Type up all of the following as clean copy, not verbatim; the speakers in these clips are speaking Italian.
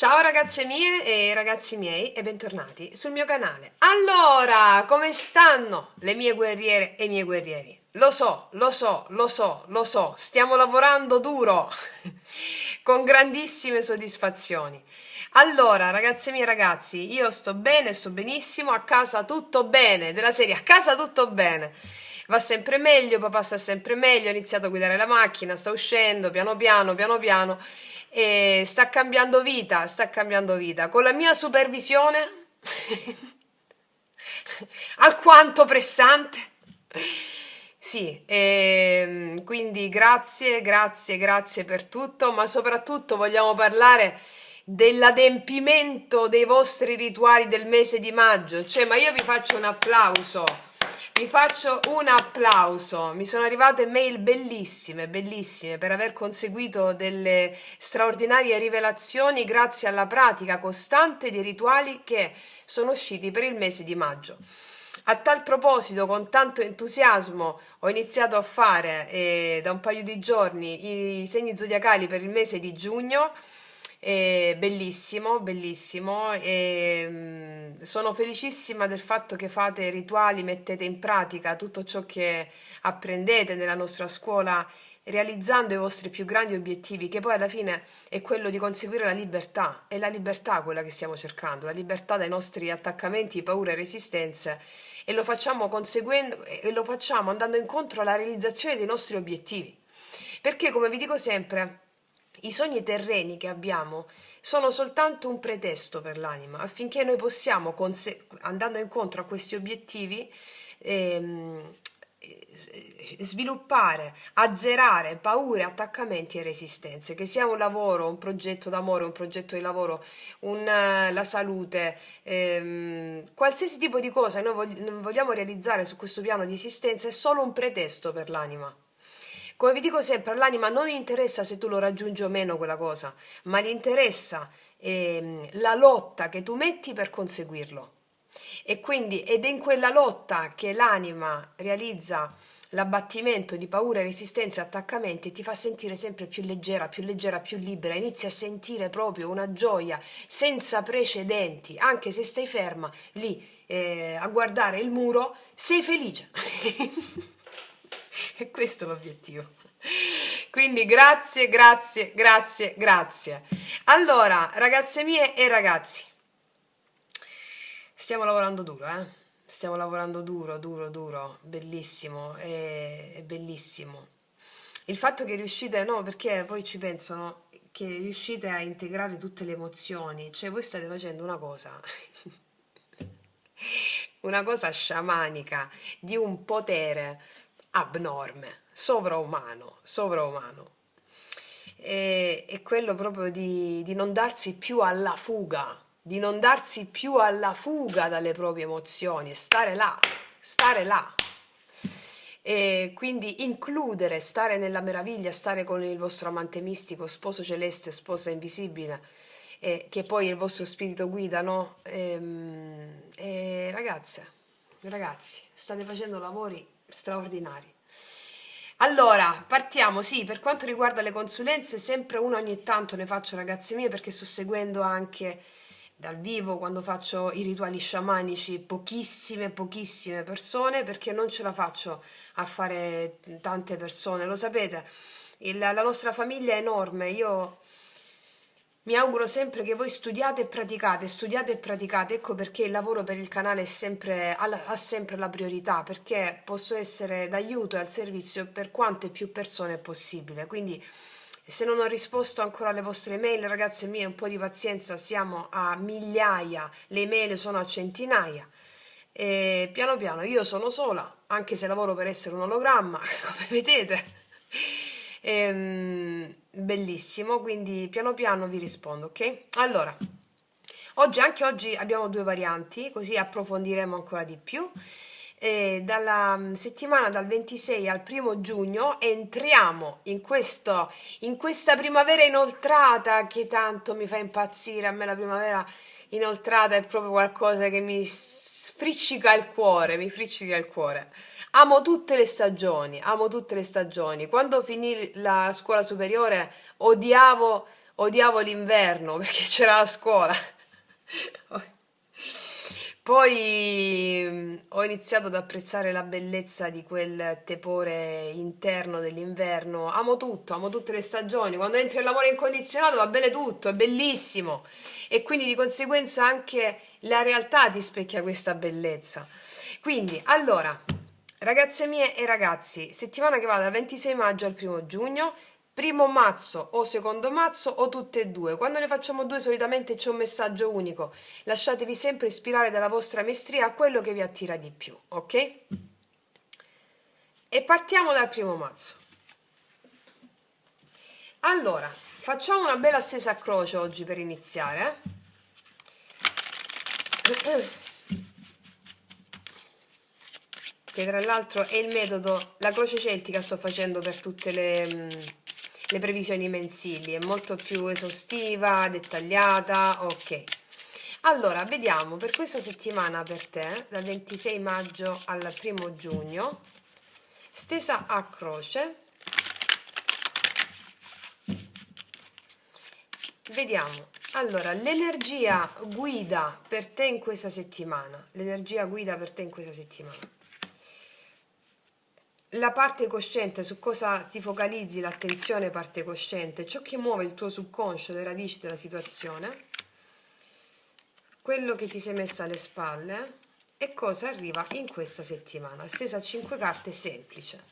Ciao ragazze mie e ragazzi miei e bentornati sul mio canale. Allora, come stanno le mie guerriere e i miei guerrieri? Lo so, lo so, lo so, lo so, stiamo lavorando duro, con grandissime soddisfazioni. Allora, ragazze mie e ragazzi, io sto bene, sto benissimo, a casa tutto bene, della serie a casa tutto bene. Va sempre meglio, papà sta sempre meglio, ha iniziato a guidare la macchina, sta uscendo piano piano, piano piano e sta cambiando vita, sta cambiando vita. Con la mia supervisione alquanto pressante. Sì, quindi grazie, grazie, grazie per tutto, ma soprattutto vogliamo parlare dell'adempimento dei vostri rituali del mese di maggio. Cioè, ma io vi faccio un applauso. Vi faccio un applauso. Mi sono arrivate mail bellissime, bellissime, per aver conseguito delle straordinarie rivelazioni grazie alla pratica costante dei rituali che sono usciti per il mese di maggio. A tal proposito, con tanto entusiasmo, ho iniziato a fare da un paio di giorni i segni zodiacali per il mese di giugno. Bellissimo, bellissimo. Sono felicissima del fatto che fate rituali, mettete in pratica tutto ciò che apprendete nella nostra scuola, realizzando i vostri più grandi obiettivi, che poi alla fine è quello di conseguire la libertà. È la libertà quella che stiamo cercando, la libertà dai nostri attaccamenti, paure e resistenze, e lo facciamo conseguendo e lo facciamo andando incontro alla realizzazione dei nostri obiettivi. Perché, come vi dico sempre, i sogni terreni che abbiamo sono soltanto un pretesto per l'anima affinché noi possiamo, andando incontro a questi obiettivi, ehm, sviluppare, azzerare paure, attaccamenti e resistenze, che sia un lavoro, un progetto d'amore, un progetto di lavoro, la salute, qualsiasi tipo di cosa noi vogliamo realizzare su questo piano di esistenza è solo un pretesto per l'anima. Come vi dico sempre, all'anima non interessa se tu lo raggiungi o meno quella cosa, ma gli interessa la lotta che tu metti per conseguirlo. E quindi ed è in quella lotta che l'anima realizza l'abbattimento di paure, resistenze, attaccamenti e ti fa sentire sempre più leggera, più libera. Inizi a sentire proprio una gioia senza precedenti, anche se stai ferma lì a guardare il muro, sei felice. E questo è l'obiettivo. Quindi grazie, grazie, grazie, grazie. Allora, ragazze mie e ragazzi, stiamo lavorando duro, eh? Stiamo lavorando duro, duro, duro, bellissimo, è bellissimo. Il fatto che riuscite, no, perché poi ci pensano che riuscite a integrare tutte le emozioni, cioè voi state facendo una cosa sciamanica, di un potere abnorme, sovraumano, sovraumano. È quello proprio di non darsi più alla fuga, di non darsi più alla fuga dalle proprie emozioni, e stare là, stare là. E quindi includere, stare nella meraviglia, stare con il vostro amante mistico, sposo celeste, sposa invisibile, che poi è il vostro spirito guida, no? Ragazze, ragazzi, state facendo lavori straordinari. Allora, partiamo, sì, per quanto riguarda le consulenze, sempre una ogni tanto ne faccio, ragazze mie, perché sto seguendo anche dal vivo quando faccio i rituali sciamanici pochissime, pochissime persone, perché non ce la faccio a fare tante persone, lo sapete, la nostra famiglia è enorme, io mi auguro sempre che voi studiate e praticate, ecco perché il lavoro per il canale è sempre, ha sempre la priorità, perché posso essere d'aiuto e al servizio per quante più persone è possibile. Quindi se non ho risposto ancora alle vostre email, ragazze mie, un po' di pazienza, siamo a migliaia, le email sono a centinaia. E piano piano io sono sola, anche se lavoro per essere un ologramma, come vedete. Bellissimo, quindi piano piano vi rispondo, ok? Allora, anche oggi abbiamo due varianti, così approfondiremo ancora di più. Dalla settimana dal 26 al 1° giugno entriamo in questa primavera inoltrata che tanto mi fa impazzire. A me la primavera inoltrata è proprio qualcosa che mi friccica il cuore, mi friccica il cuore. Amo tutte le stagioni, amo tutte le stagioni. Quando finì la scuola superiore odiavo odiavo l'inverno perché c'era la scuola. Poi ho iniziato ad apprezzare la bellezza di quel tepore interno dell'inverno. Amo tutto, amo tutte le stagioni. Quando entri nell'amore incondizionato va bene tutto, è bellissimo. E quindi di conseguenza anche la realtà ti specchia questa bellezza. Quindi, allora, ragazze mie e ragazzi, settimana che va dal 26 maggio al 1 giugno, primo mazzo o secondo mazzo o tutte e due. Quando ne facciamo due solitamente c'è un messaggio unico. Lasciatevi sempre ispirare dalla vostra maestria a quello che vi attira di più, ok? E partiamo dal primo mazzo. Allora, facciamo una bella stesa a croce oggi per iniziare. Che tra l'altro è il metodo, la croce celtica sto facendo per tutte le previsioni mensili, è molto più esaustiva, dettagliata, ok. Allora, vediamo per questa settimana per te, dal 26 maggio al 1 giugno, stesa a croce. Vediamo. Allora, l'energia guida per te in questa settimana. L'energia guida per te in questa settimana. La parte cosciente, su cosa ti focalizzi, l'attenzione parte cosciente, ciò che muove il tuo subconscio, le radici della situazione, quello che ti sei messa alle spalle e cosa arriva in questa settimana. Stesa a 5 carte semplice.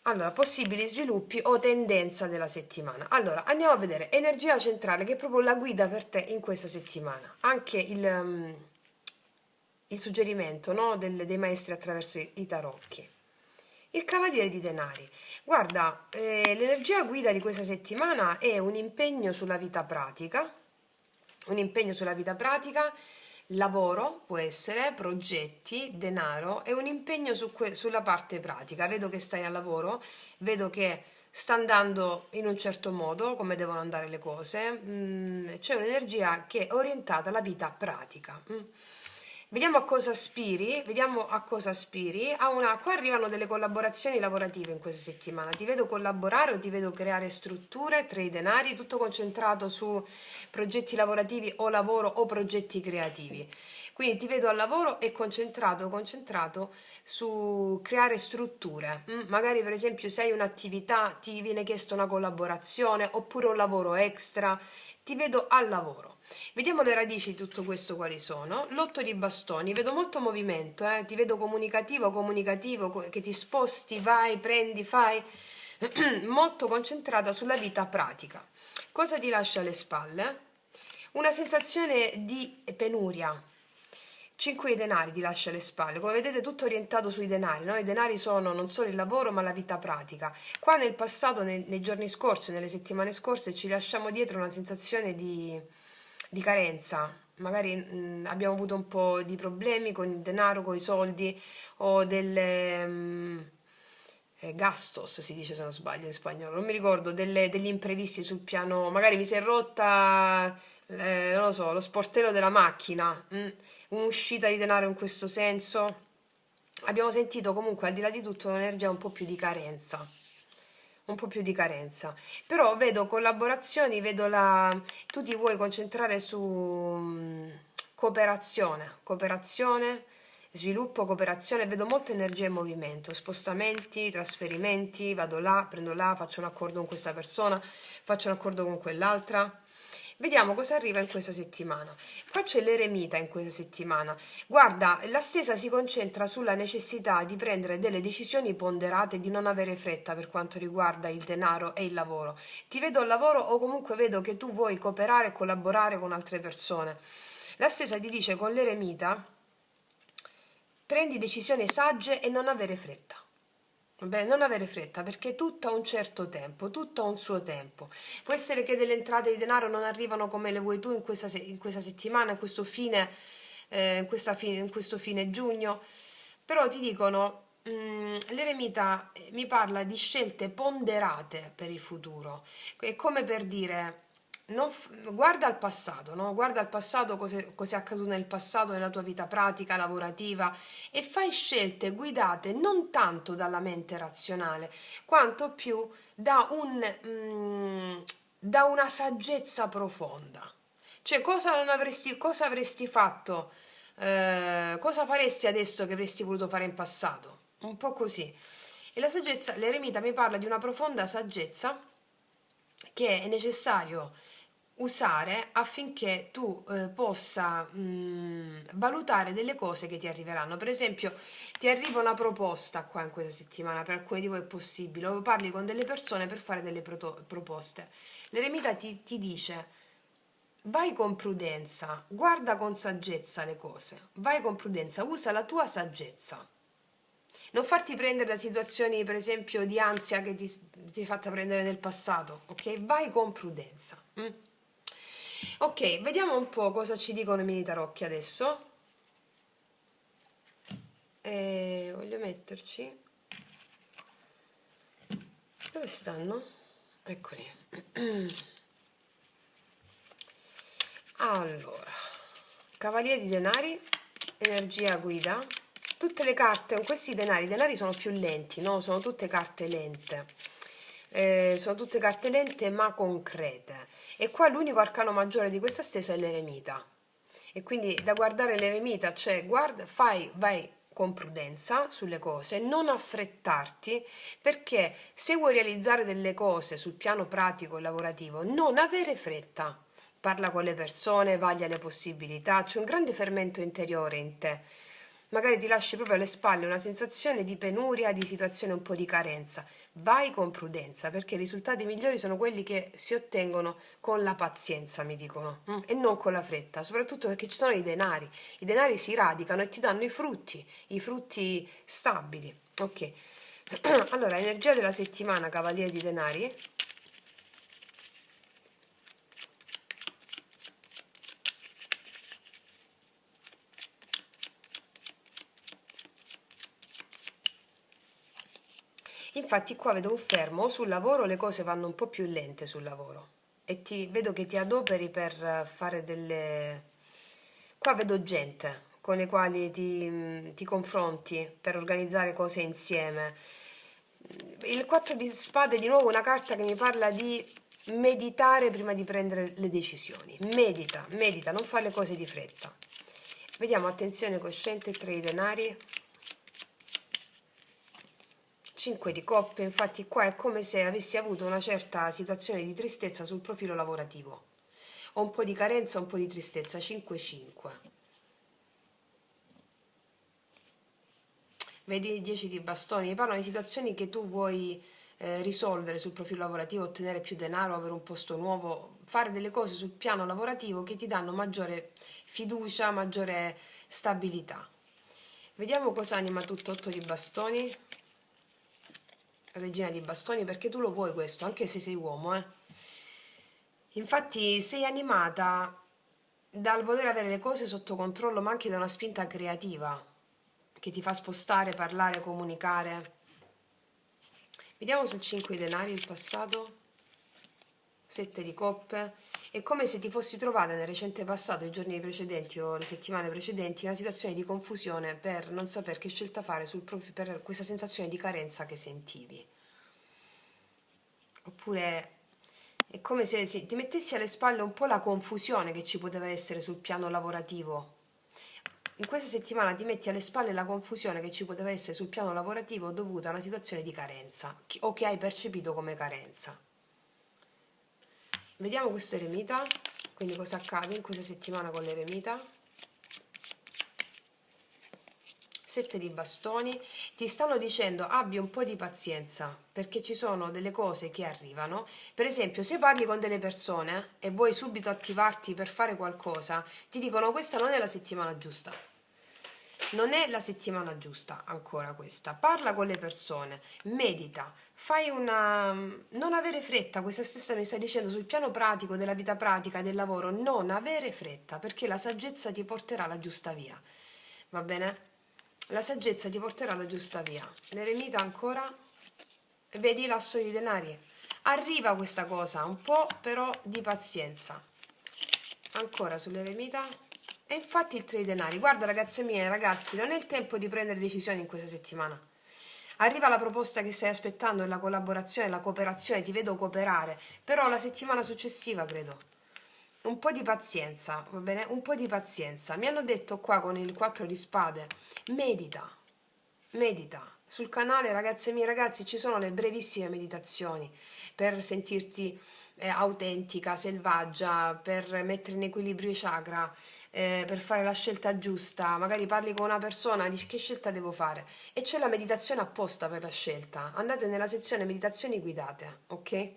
Allora, possibili sviluppi o tendenza della settimana. Allora, andiamo a vedere energia centrale, che è proprio la guida per te in questa settimana. Anche il suggerimento, no, dei maestri attraverso i tarocchi. Il cavaliere di denari. Guarda, l'energia guida di questa settimana è un impegno sulla vita pratica, lavoro può essere, progetti, denaro e un impegno sulla parte pratica. Vedo che stai al lavoro, vedo che sta andando in un certo modo, come devono andare le cose, c'è un'energia che è orientata alla vita pratica. Vediamo a cosa aspiri, qua arrivano delle collaborazioni lavorative in questa settimana, ti vedo collaborare o ti vedo creare strutture tra i denari, tutto concentrato su progetti lavorativi o lavoro o progetti creativi. Quindi ti vedo al lavoro e concentrato su creare strutture. Magari per esempio se hai un'attività ti viene chiesta una collaborazione oppure un lavoro extra, ti vedo al lavoro. Vediamo le radici di tutto questo quali sono. L'otto di bastoni, vedo molto movimento, ti vedo comunicativo, che ti sposti, vai, prendi, fai, molto concentrata sulla vita pratica. Cosa ti lascia alle spalle? Una sensazione di penuria. 5 di denari ti lascia alle spalle, come vedete tutto orientato sui denari, no? I denari sono non solo il lavoro ma la vita pratica. Qua nel passato, nei giorni scorsi, nelle settimane scorse ci lasciamo dietro una sensazione di carenza, magari abbiamo avuto un po' di problemi con il denaro, con i soldi o delle gastos si dice se non sbaglio in spagnolo, non mi ricordo, degli imprevisti sul piano, magari mi si è rotta, non lo so, lo sportello della macchina, un'uscita di denaro in questo senso. Abbiamo sentito comunque al di là di tutto un'energia un po' più di carenza. Un po' più di carenza, però vedo collaborazioni, tu ti vuoi concentrare su cooperazione, sviluppo, cooperazione, vedo molta energia in movimento, spostamenti, trasferimenti, vado là, prendo là, faccio un accordo con questa persona, faccio un accordo con quell'altra. Vediamo cosa arriva in questa settimana. Qua c'è l'eremita in questa settimana. Guarda, la stesa si concentra sulla necessità di prendere delle decisioni ponderate, di non avere fretta per quanto riguarda il denaro e il lavoro. Ti vedo al lavoro o comunque vedo che tu vuoi cooperare e collaborare con altre persone. La stesa ti dice con l'eremita: prendi decisioni sagge e non avere fretta. Vabbè, non avere fretta perché tutto ha un certo tempo, tutto ha un suo tempo. Può essere che delle entrate di denaro non arrivano come le vuoi tu in questa settimana, in questo fine giugno, però ti dicono, l'eremita mi parla di scelte ponderate per il futuro. È come per dire, guarda al passato, no? Guarda al passato, cos'è accaduto nel passato, nella tua vita pratica, lavorativa, e fai scelte guidate non tanto dalla mente razionale, quanto più da da una saggezza profonda. Cioè, cosa avresti fatto? Cosa faresti adesso che avresti voluto fare in passato? Un po' così. E la saggezza, l'eremita mi parla di una profonda saggezza che è necessario usare affinché tu possa valutare delle cose che ti arriveranno. Per esempio, ti arriva una proposta qua in questa settimana, per alcuni di voi è possibile, o parli con delle persone per fare delle proposte. L'eremita ti dice: vai con prudenza, guarda con saggezza le cose, vai con prudenza, usa la tua saggezza. Non farti prendere da situazioni, per esempio, di ansia che ti è fatta prendere nel passato, ok? Vai con prudenza. Ok, vediamo un po' cosa ci dicono i miei tarocchi adesso. Voglio metterci. Dove stanno? Eccoli. Allora, Cavaliere di Denari, energia guida. Tutte le carte, questi denari, i denari sono più lenti, no? Sono tutte carte lente. Sono tutte carte lente ma concrete. E qua l'unico arcano maggiore di questa stesa è l'eremita. E quindi da guardare l'eremita, cioè vai con prudenza sulle cose, non affrettarti, perché se vuoi realizzare delle cose sul piano pratico e lavorativo, non avere fretta. Parla con le persone, vaglia le possibilità, c'è un grande fermento interiore in te. Magari ti lasci proprio alle spalle una sensazione di penuria, di situazione un po' di carenza. Vai con prudenza, perché i risultati migliori sono quelli che si ottengono con la pazienza, mi dicono, e non con la fretta, soprattutto perché ci sono i denari. I denari si radicano e ti danno i frutti stabili. Ok. Allora, energia della settimana, Cavaliere di Denari. Infatti qua vedo un fermo, sul lavoro le cose vanno un po' più lente sul lavoro e vedo che ti adoperi per fare delle... Qua vedo gente con le quali ti confronti per organizzare cose insieme. Il 4 di spade è di nuovo una carta che mi parla di meditare prima di prendere le decisioni. Medita, medita, non fare le cose di fretta. Vediamo, attenzione cosciente, 3 di denari. 5 di coppe, infatti qua è come se avessi avuto una certa situazione di tristezza sul profilo lavorativo. Ho un po' di carenza, un po' di tristezza, 5-5. Vedi 10 di bastoni, parlano di situazioni che tu vuoi risolvere sul profilo lavorativo, ottenere più denaro, avere un posto nuovo, fare delle cose sul piano lavorativo che ti danno maggiore fiducia, maggiore stabilità. Vediamo cosa anima tutto 8 di bastoni. Regina di bastoni, perché tu lo vuoi questo, anche se sei uomo, eh. Infatti sei animata dal voler avere le cose sotto controllo, ma anche da una spinta creativa che ti fa spostare, parlare, comunicare. Vediamo sul 5 di denari il passato. 7 di coppe. È come se ti fossi trovata nel recente passato, i giorni precedenti o le settimane precedenti, in una situazione di confusione per non sapere che scelta fare per questa sensazione di carenza che sentivi. Oppure è come se ti mettessi alle spalle un po' la confusione che ci poteva essere sul piano lavorativo. In questa settimana ti metti alle spalle la confusione che ci poteva essere sul piano lavorativo dovuta a una situazione di carenza o che hai percepito come carenza. Vediamo questo eremita, quindi cosa accade in questa settimana con l'eremita. 7 di bastoni, ti stanno dicendo abbi un po' di pazienza perché ci sono delle cose che arrivano. Per esempio, se parli con delle persone e vuoi subito attivarti per fare qualcosa, ti dicono questa non è la settimana giusta. Non è la settimana giusta ancora questa. Parla con le persone, medita, fai una... non avere fretta, questa stessa mi sta dicendo sul piano pratico, della vita pratica, del lavoro, non avere fretta perché la saggezza ti porterà alla giusta via. Va bene? La saggezza ti porterà alla giusta via. L'eremita ancora, vedi l'asso di denari. Arriva questa cosa, un po' però di pazienza. Ancora sull'eremita. E infatti il 3 di denari. Guarda ragazze mie, ragazzi, non è il tempo di prendere decisioni in questa settimana. arriva la proposta che stai aspettando e la collaborazione, la cooperazione, ti vedo cooperare, però la settimana successiva credo. Un po' di pazienza, va bene? Un po' di pazienza. Mi hanno detto qua con il 4 di spade, medita, medita. Sul canale, ragazze mie, ragazzi, ci sono le brevissime meditazioni per sentirti autentica, selvaggia, per mettere in equilibrio i chakra, per fare la scelta giusta. Magari parli con una persona, dici che scelta devo fare? E c'è la meditazione apposta per la scelta. Andate nella sezione meditazioni guidate, ok?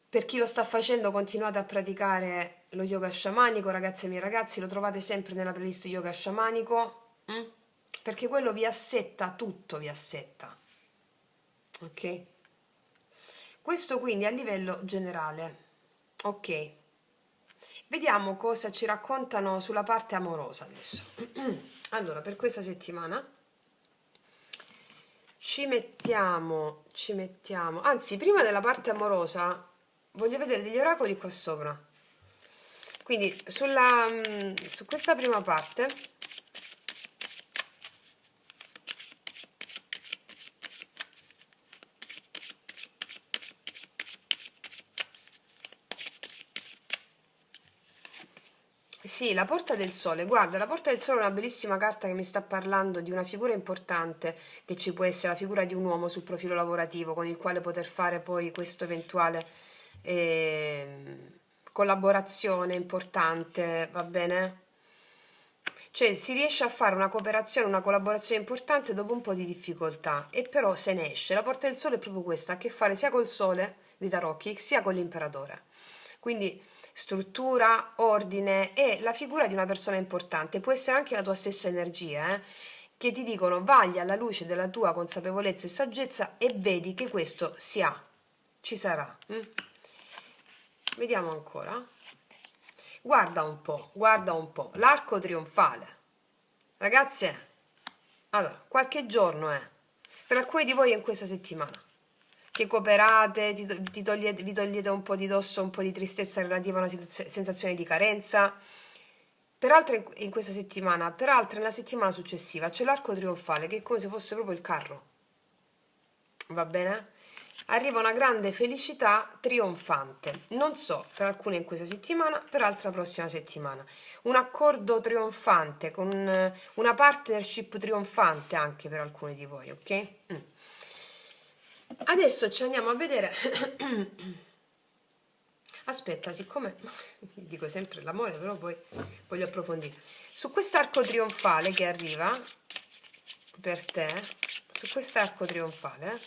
Per chi lo sta facendo, continuate a praticare lo yoga sciamanico, ragazze e miei ragazzi, lo trovate sempre nella playlist yoga sciamanico, perché quello vi assetta tutto, vi assetta, ok? Questo quindi a livello generale, ok? Vediamo cosa ci raccontano sulla parte amorosa adesso. Allora, per questa settimana anzi, prima della parte amorosa, voglio vedere degli oracoli qua sopra. Quindi su questa prima parte sì, la Porta del Sole. Guarda, la Porta del Sole è una bellissima carta che mi sta parlando di una figura importante che ci può essere, la figura di un uomo sul profilo lavorativo con il quale poter fare poi questo eventuale collaborazione importante, va bene? Cioè si riesce a fare una cooperazione, una collaborazione importante dopo un po' di difficoltà e però se ne esce. La Porta del Sole è proprio questa, ha a che fare sia col Sole di Tarocchi sia con l'Imperatore. Quindi struttura, ordine e la figura di una persona importante. Può essere anche la tua stessa energia, che ti dicono vaglia alla luce della tua consapevolezza e saggezza e vedi che questo si ha, ci sarà. Vediamo ancora. Guarda un po', l'arco trionfale. Ragazze, allora, qualche giorno per alcuni di voi è in questa settimana che cooperate, vi togliete un po' di dosso, un po' di tristezza relativa a una sensazione di carenza. Per altre in questa settimana, per altre nella settimana successiva c'è l'arco trionfale che è come se fosse proprio il carro. Va bene? Arriva una grande felicità trionfante. Non so, per alcune in questa settimana, per altre la prossima settimana. Un accordo trionfante, con una partnership trionfante anche per alcuni di voi, ok? Adesso ci andiamo a vedere. Aspetta, siccome dico sempre l'amore, però poi voglio approfondire. Su quest'arco trionfale che arriva per te, su quest'arco trionfale,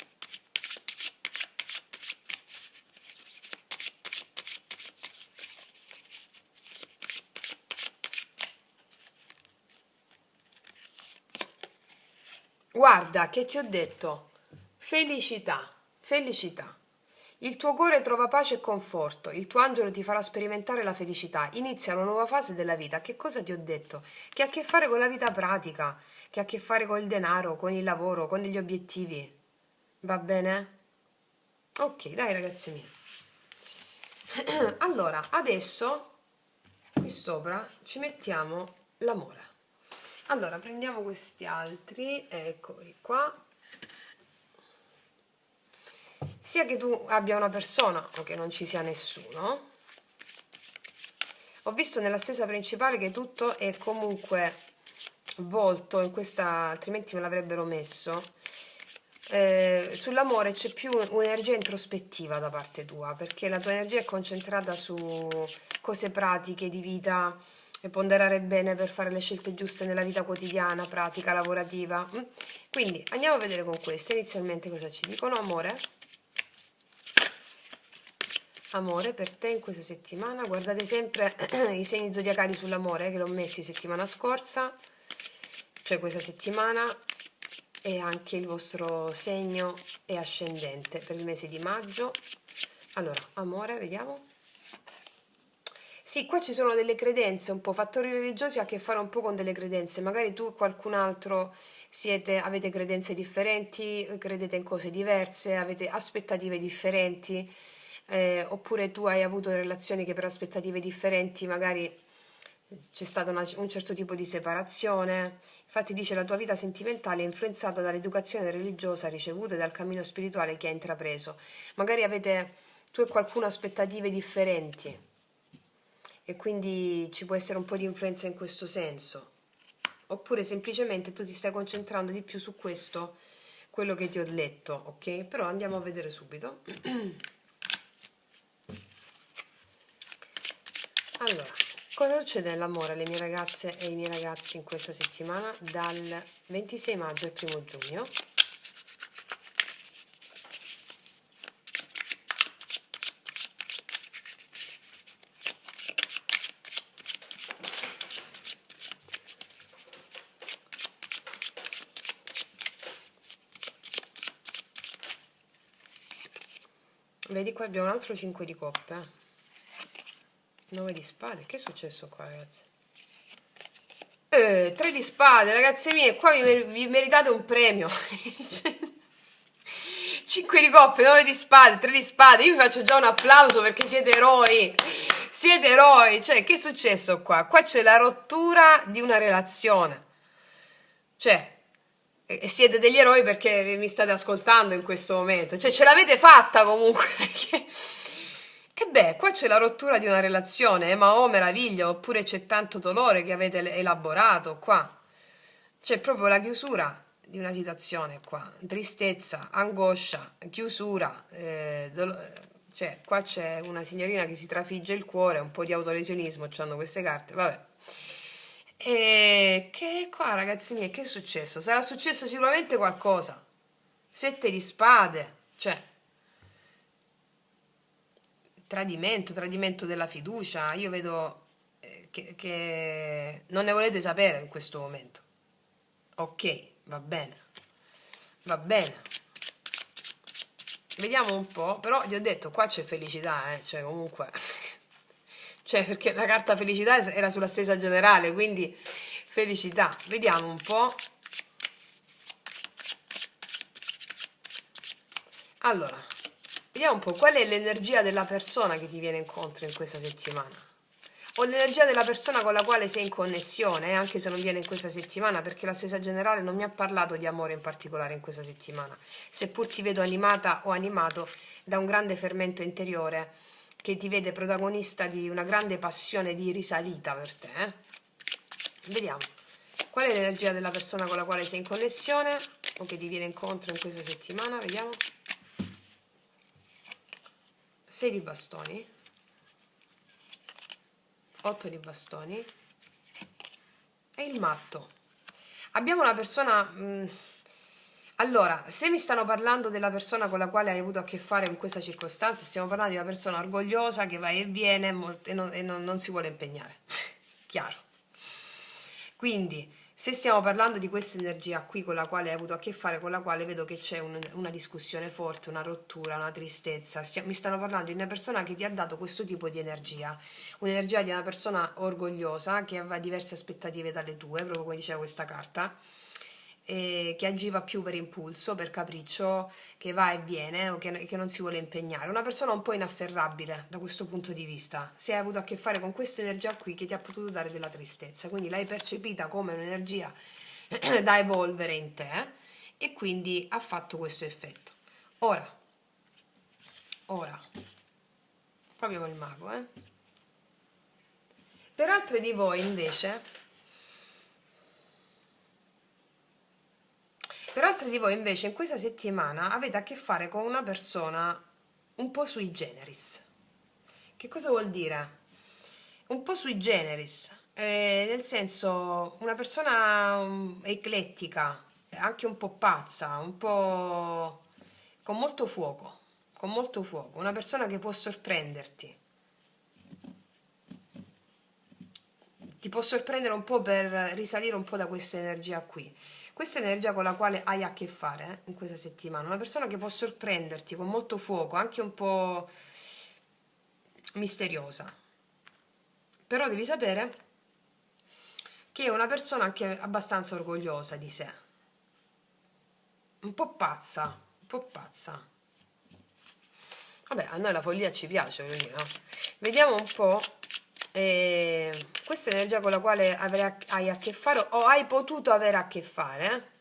guarda che ti ho detto, felicità, felicità. Il tuo cuore trova pace e conforto, il tuo angelo ti farà sperimentare la felicità, inizia una nuova fase della vita. Che cosa ti ho detto? Che ha a che fare con la vita pratica, che ha a che fare con il denaro, con il lavoro, con degli obiettivi. Va bene? Ok, dai ragazzi miei. Allora, adesso qui sopra ci mettiamo l'amore. Allora, prendiamo questi altri, eccoli qua. Sia che tu abbia una persona o che non ci sia nessuno, ho visto nella stesa principale che tutto è comunque volto in questa, altrimenti me l'avrebbero messo. Sull'amore c'è più un'energia introspettiva da parte tua, perché la tua energia è concentrata su cose pratiche di vita e ponderare bene per fare le scelte giuste nella vita quotidiana, pratica, lavorativa. Quindi andiamo a vedere con queste inizialmente cosa ci dicono. Amore per te in questa settimana. Guardate sempre i segni zodiacali sull'amore che l'ho messi settimana scorsa, cioè questa settimana, e anche il vostro segno e ascendente per il mese di maggio. Allora, amore, vediamo. Sì, qua ci sono delle credenze, un po' fattori religiosi, ha a che fare un po' con delle credenze. Magari tu e qualcun altro avete credenze differenti, credete in cose diverse, avete aspettative differenti, oppure tu hai avuto relazioni che per aspettative differenti magari c'è stato un certo tipo di separazione. Infatti dice la tua vita sentimentale è influenzata dall'educazione religiosa ricevuta e dal cammino spirituale che hai intrapreso. Magari avete tu e qualcuno aspettative differenti e quindi ci può essere un po' di influenza in questo senso. Oppure semplicemente tu ti stai concentrando di più su questo, quello che ti ho letto, ok? Però andiamo a vedere subito. Allora, cosa succede nell'amore alle mie ragazze e ai miei ragazzi in questa settimana dal 26 maggio al 1 giugno? Vedi qua abbiamo un altro 5 di coppe. 9 di spade, che è successo qua ragazzi? 3 di spade ragazze mie, qua vi meritate un premio. 5 di coppe, 9 di spade, 3 di spade, io vi faccio già un applauso perché siete eroi. Siete eroi, cioè che è successo qua? Qua c'è la rottura di una relazione. Cioè, e siete degli eroi perché mi state ascoltando in questo momento. Cioè, ce l'avete fatta comunque. E beh, qua c'è la rottura di una relazione, ma oh meraviglia, oppure c'è tanto dolore che avete elaborato qua. C'è proprio la chiusura di una situazione qua, tristezza, angoscia, chiusura, cioè qua c'è una signorina che si trafigge il cuore, un po' di autolesionismo, c'hanno queste carte, vabbè. E che qua ragazzi miei, che è successo? Sarà successo sicuramente qualcosa. 7 di spade, cioè tradimento, tradimento della fiducia, io vedo che non ne volete sapere in questo momento. Ok, va bene, va bene. Vediamo un po', però ti ho detto, qua c'è felicità, cioè comunque, cioè perché la carta felicità era sulla stesa generale, quindi felicità. Vediamo un po'. Allora, vediamo un po' qual è l'energia della persona che ti viene incontro in questa settimana. O l'energia della persona con la quale sei in connessione, anche se non viene in questa settimana, perché la stesa generale non mi ha parlato di amore in particolare in questa settimana, seppur ti vedo animata o animato da un grande fermento interiore che ti vede protagonista di una grande passione di risalita per te. Vediamo, qual è l'energia della persona con la quale sei in connessione o che ti viene incontro in questa settimana, vediamo. 6 di bastoni, 8 di bastoni e il matto. Abbiamo una persona. Allora, se mi stanno parlando della persona con la quale hai avuto a che fare in questa circostanza, stiamo parlando di una persona orgogliosa che va e viene non si vuole impegnare. Chiaro. Quindi, se stiamo parlando di questa energia qui con la quale hai avuto a che fare, con la quale vedo che c'è una discussione forte, una rottura, una tristezza, mi stanno parlando di una persona che ti ha dato questo tipo di energia, un'energia di una persona orgogliosa che aveva diverse aspettative dalle tue, proprio come diceva questa carta, e che agiva più per impulso, per capriccio, che va e viene o che non si vuole impegnare. Una persona un po' inafferrabile da questo punto di vista. Se hai avuto a che fare con questa energia qui che ti ha potuto dare della tristezza, quindi l'hai percepita come un'energia da evolvere in te e quindi ha fatto questo effetto. Ora, qua abbiamo il mago, Per altre di voi invece. Per altri di voi invece in questa settimana avete a che fare con una persona un po' sui generis. Che cosa vuol dire? Un po' sui generis, nel senso una persona eclettica, anche un po' pazza, un po' con molto fuoco, una persona che può sorprenderti. Ti può sorprendere un po' per risalire un po' da questa energia qui. Questa energia con la quale hai a che fare in questa settimana, una persona che può sorprenderti con molto fuoco, anche un po' misteriosa. Però devi sapere che è una persona anche abbastanza orgogliosa di sé, un po' pazza, un po' pazza. Vabbè, a noi la follia ci piace, quindi no? Vediamo un po'. Questa è l'energia con la quale hai a che fare o hai potuto avere a che fare.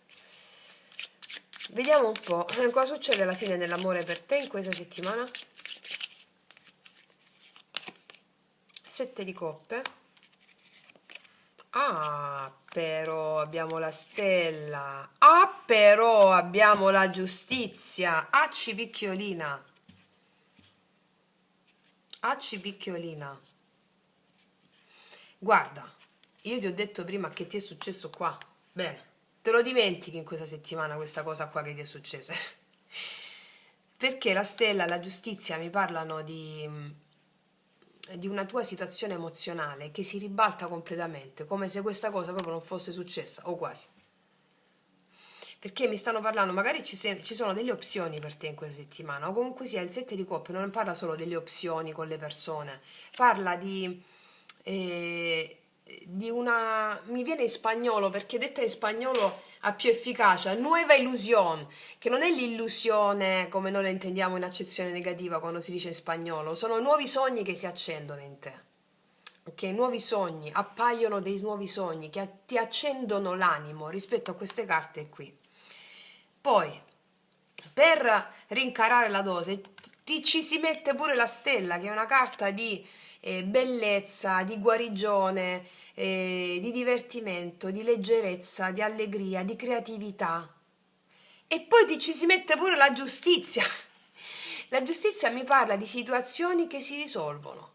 Vediamo un po' cosa succede alla fine nell'amore per te in questa settimana. 7 di coppe. Ah, però abbiamo la stella. Ah, però abbiamo la giustizia. Acci picchiolina. Acci picchiolina. Guarda, io ti ho detto prima che ti è successo qua. Bene, te lo dimentichi in questa settimana questa cosa qua che ti è successa. Perché la stella e la giustizia mi parlano di una tua situazione emozionale che si ribalta completamente, come se questa cosa proprio non fosse successa, o quasi. Perché mi stanno parlando, magari ci sono delle opzioni per te in questa settimana, o comunque sia il 7 di coppe non parla solo delle opzioni con le persone, parla di una, mi viene in spagnolo perché detta in spagnolo ha più efficacia, nuova illusione, che non è l'illusione come noi la intendiamo in accezione negativa quando si dice in spagnolo, sono nuovi sogni che si accendono in te. Ok, nuovi sogni, appaiono dei nuovi sogni che ti accendono l'animo rispetto a queste carte qui. Poi, per rincarare la dose, ci si mette pure la stella, che è una carta di bellezza, di guarigione, di divertimento, di leggerezza, di allegria, di creatività. E poi ci si mette pure la giustizia. La giustizia mi parla di situazioni che si risolvono,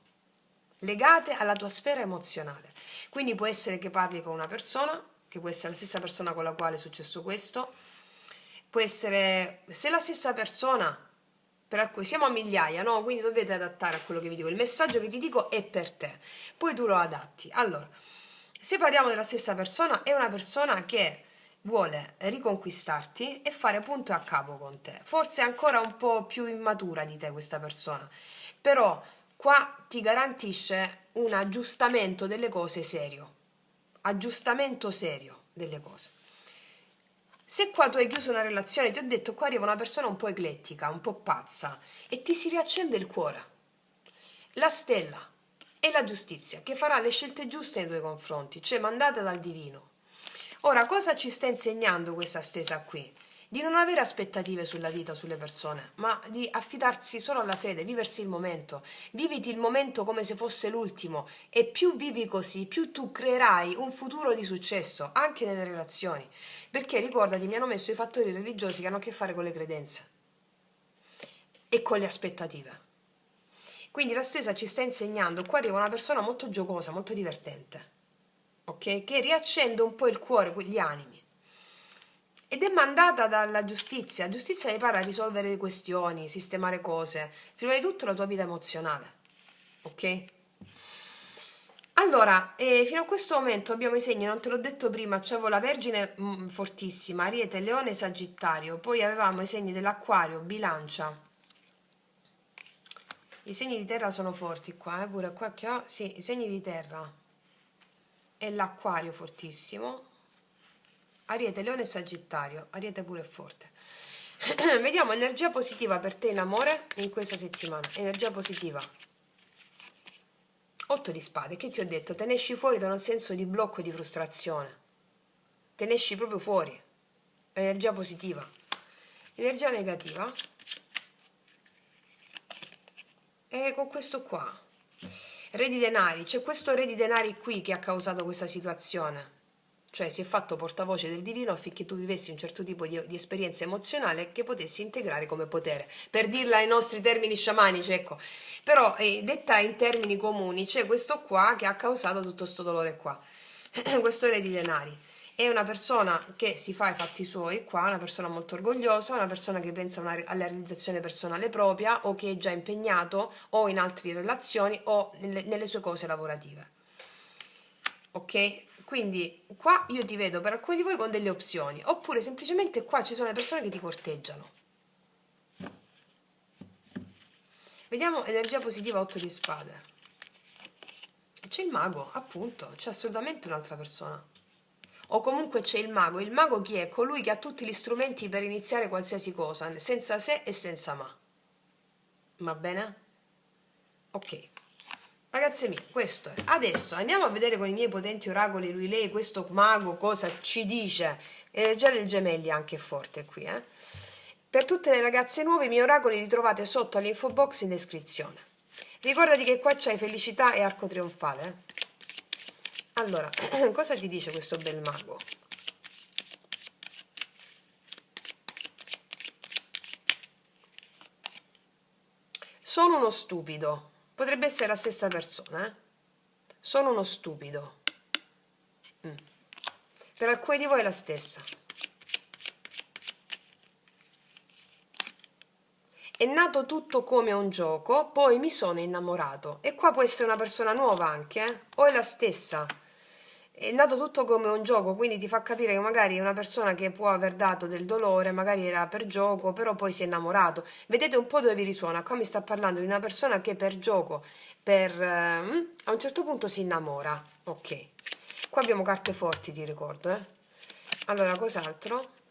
legate alla tua sfera emozionale. Quindi può essere che parli con una persona, che può essere la stessa persona con la quale è successo questo, può essere se la stessa persona, per cui siamo a migliaia, no? Quindi dovete adattare a quello che vi dico. Il messaggio che ti dico è per te, poi tu lo adatti. Allora, se parliamo della stessa persona, è una persona che vuole riconquistarti e fare punto a capo con te. Forse è ancora un po' più immatura di te questa persona, però qua ti garantisce un aggiustamento delle cose serio. Aggiustamento serio delle cose. Se qua tu hai chiuso una relazione, ti ho detto, qua arriva una persona un po' eclettica, un po' pazza, e ti si riaccende il cuore. La stella è la giustizia, che farà le scelte giuste nei tuoi confronti, cioè mandata dal divino. Ora, cosa ci sta insegnando questa stesa qui? Di non avere aspettative sulla vita o sulle persone, ma di affidarsi solo alla fede, viversi il momento. Viviti il momento come se fosse l'ultimo e più vivi così, più tu creerai un futuro di successo anche nelle relazioni. Perché ricordati, mi hanno messo i fattori religiosi che hanno a che fare con le credenze e con le aspettative. Quindi la stesa ci sta insegnando, qua arriva una persona molto giocosa, molto divertente, ok? Che riaccende un po' il cuore, gli animi. Ed è mandata dalla giustizia. La giustizia mi parla di risolvere le questioni, sistemare cose. Prima di tutto la tua vita emozionale, ok? Allora, fino a questo momento abbiamo i segni, non te l'ho detto prima, c'avevo la Vergine fortissima, Ariete, Leone, Sagittario, poi avevamo i segni dell'Acquario, Bilancia. I segni di terra sono forti qua, pure qua che ho, sì, i segni di terra e l'Acquario fortissimo, Ariete, Leone e Sagittario, Ariete pure è forte. Vediamo energia positiva per te in amore in questa settimana, energia positiva. 8 di spade, che ti ho detto? Te ne esci fuori da un senso di blocco e di frustrazione. Te ne esci proprio fuori. Energia positiva. Energia negativa. E con questo qua. Re di denari. C'è questo re di denari qui che ha causato questa situazione. Cioè si è fatto portavoce del divino affinché tu vivessi un certo tipo di esperienza emozionale che potessi integrare come potere. Per dirla ai nostri termini sciamanici, ecco. Però detta in termini comuni, c'è questo qua che ha causato tutto sto dolore qua. Questo re di denari. È una persona che si fa i fatti suoi qua, una persona molto orgogliosa, una persona che pensa alla realizzazione personale propria o che è già impegnato o in altre relazioni o nelle sue cose lavorative. Ok? Quindi qua io ti vedo per alcuni di voi con delle opzioni, oppure semplicemente qua ci sono le persone che ti corteggiano. Vediamo energia positiva 8 di spade. C'è il mago, appunto, c'è assolutamente un'altra persona. O comunque c'è il mago. Il mago chi è? Colui che ha tutti gli strumenti per iniziare qualsiasi cosa, senza se e senza ma. Va bene? Ok. Ragazze mie, questo è. Adesso andiamo a vedere con i miei potenti oracoli lui lei, questo mago cosa ci dice. Già del gemelli anche forte qui, eh. Per tutte le ragazze nuove i miei oracoli li trovate sotto all'info box in descrizione. Ricordati che qua c'hai felicità e arco trionfale. Allora, cosa ti dice questo bel mago? Sono uno stupido. Potrebbe essere la stessa persona, eh? Sono uno stupido. Per alcuni di voi è la stessa. È nato tutto come un gioco, poi mi sono innamorato. E qua può essere una persona nuova anche, o è la stessa. È nato tutto come un gioco, quindi ti fa capire che magari è una persona che può aver dato del dolore, magari era per gioco, però poi si è innamorato. Vedete un po' dove vi risuona. Qua mi sta parlando di una persona che per gioco, a un certo punto si innamora. Ok. Qua abbiamo carte forti, ti ricordo, eh. Allora, cos'altro?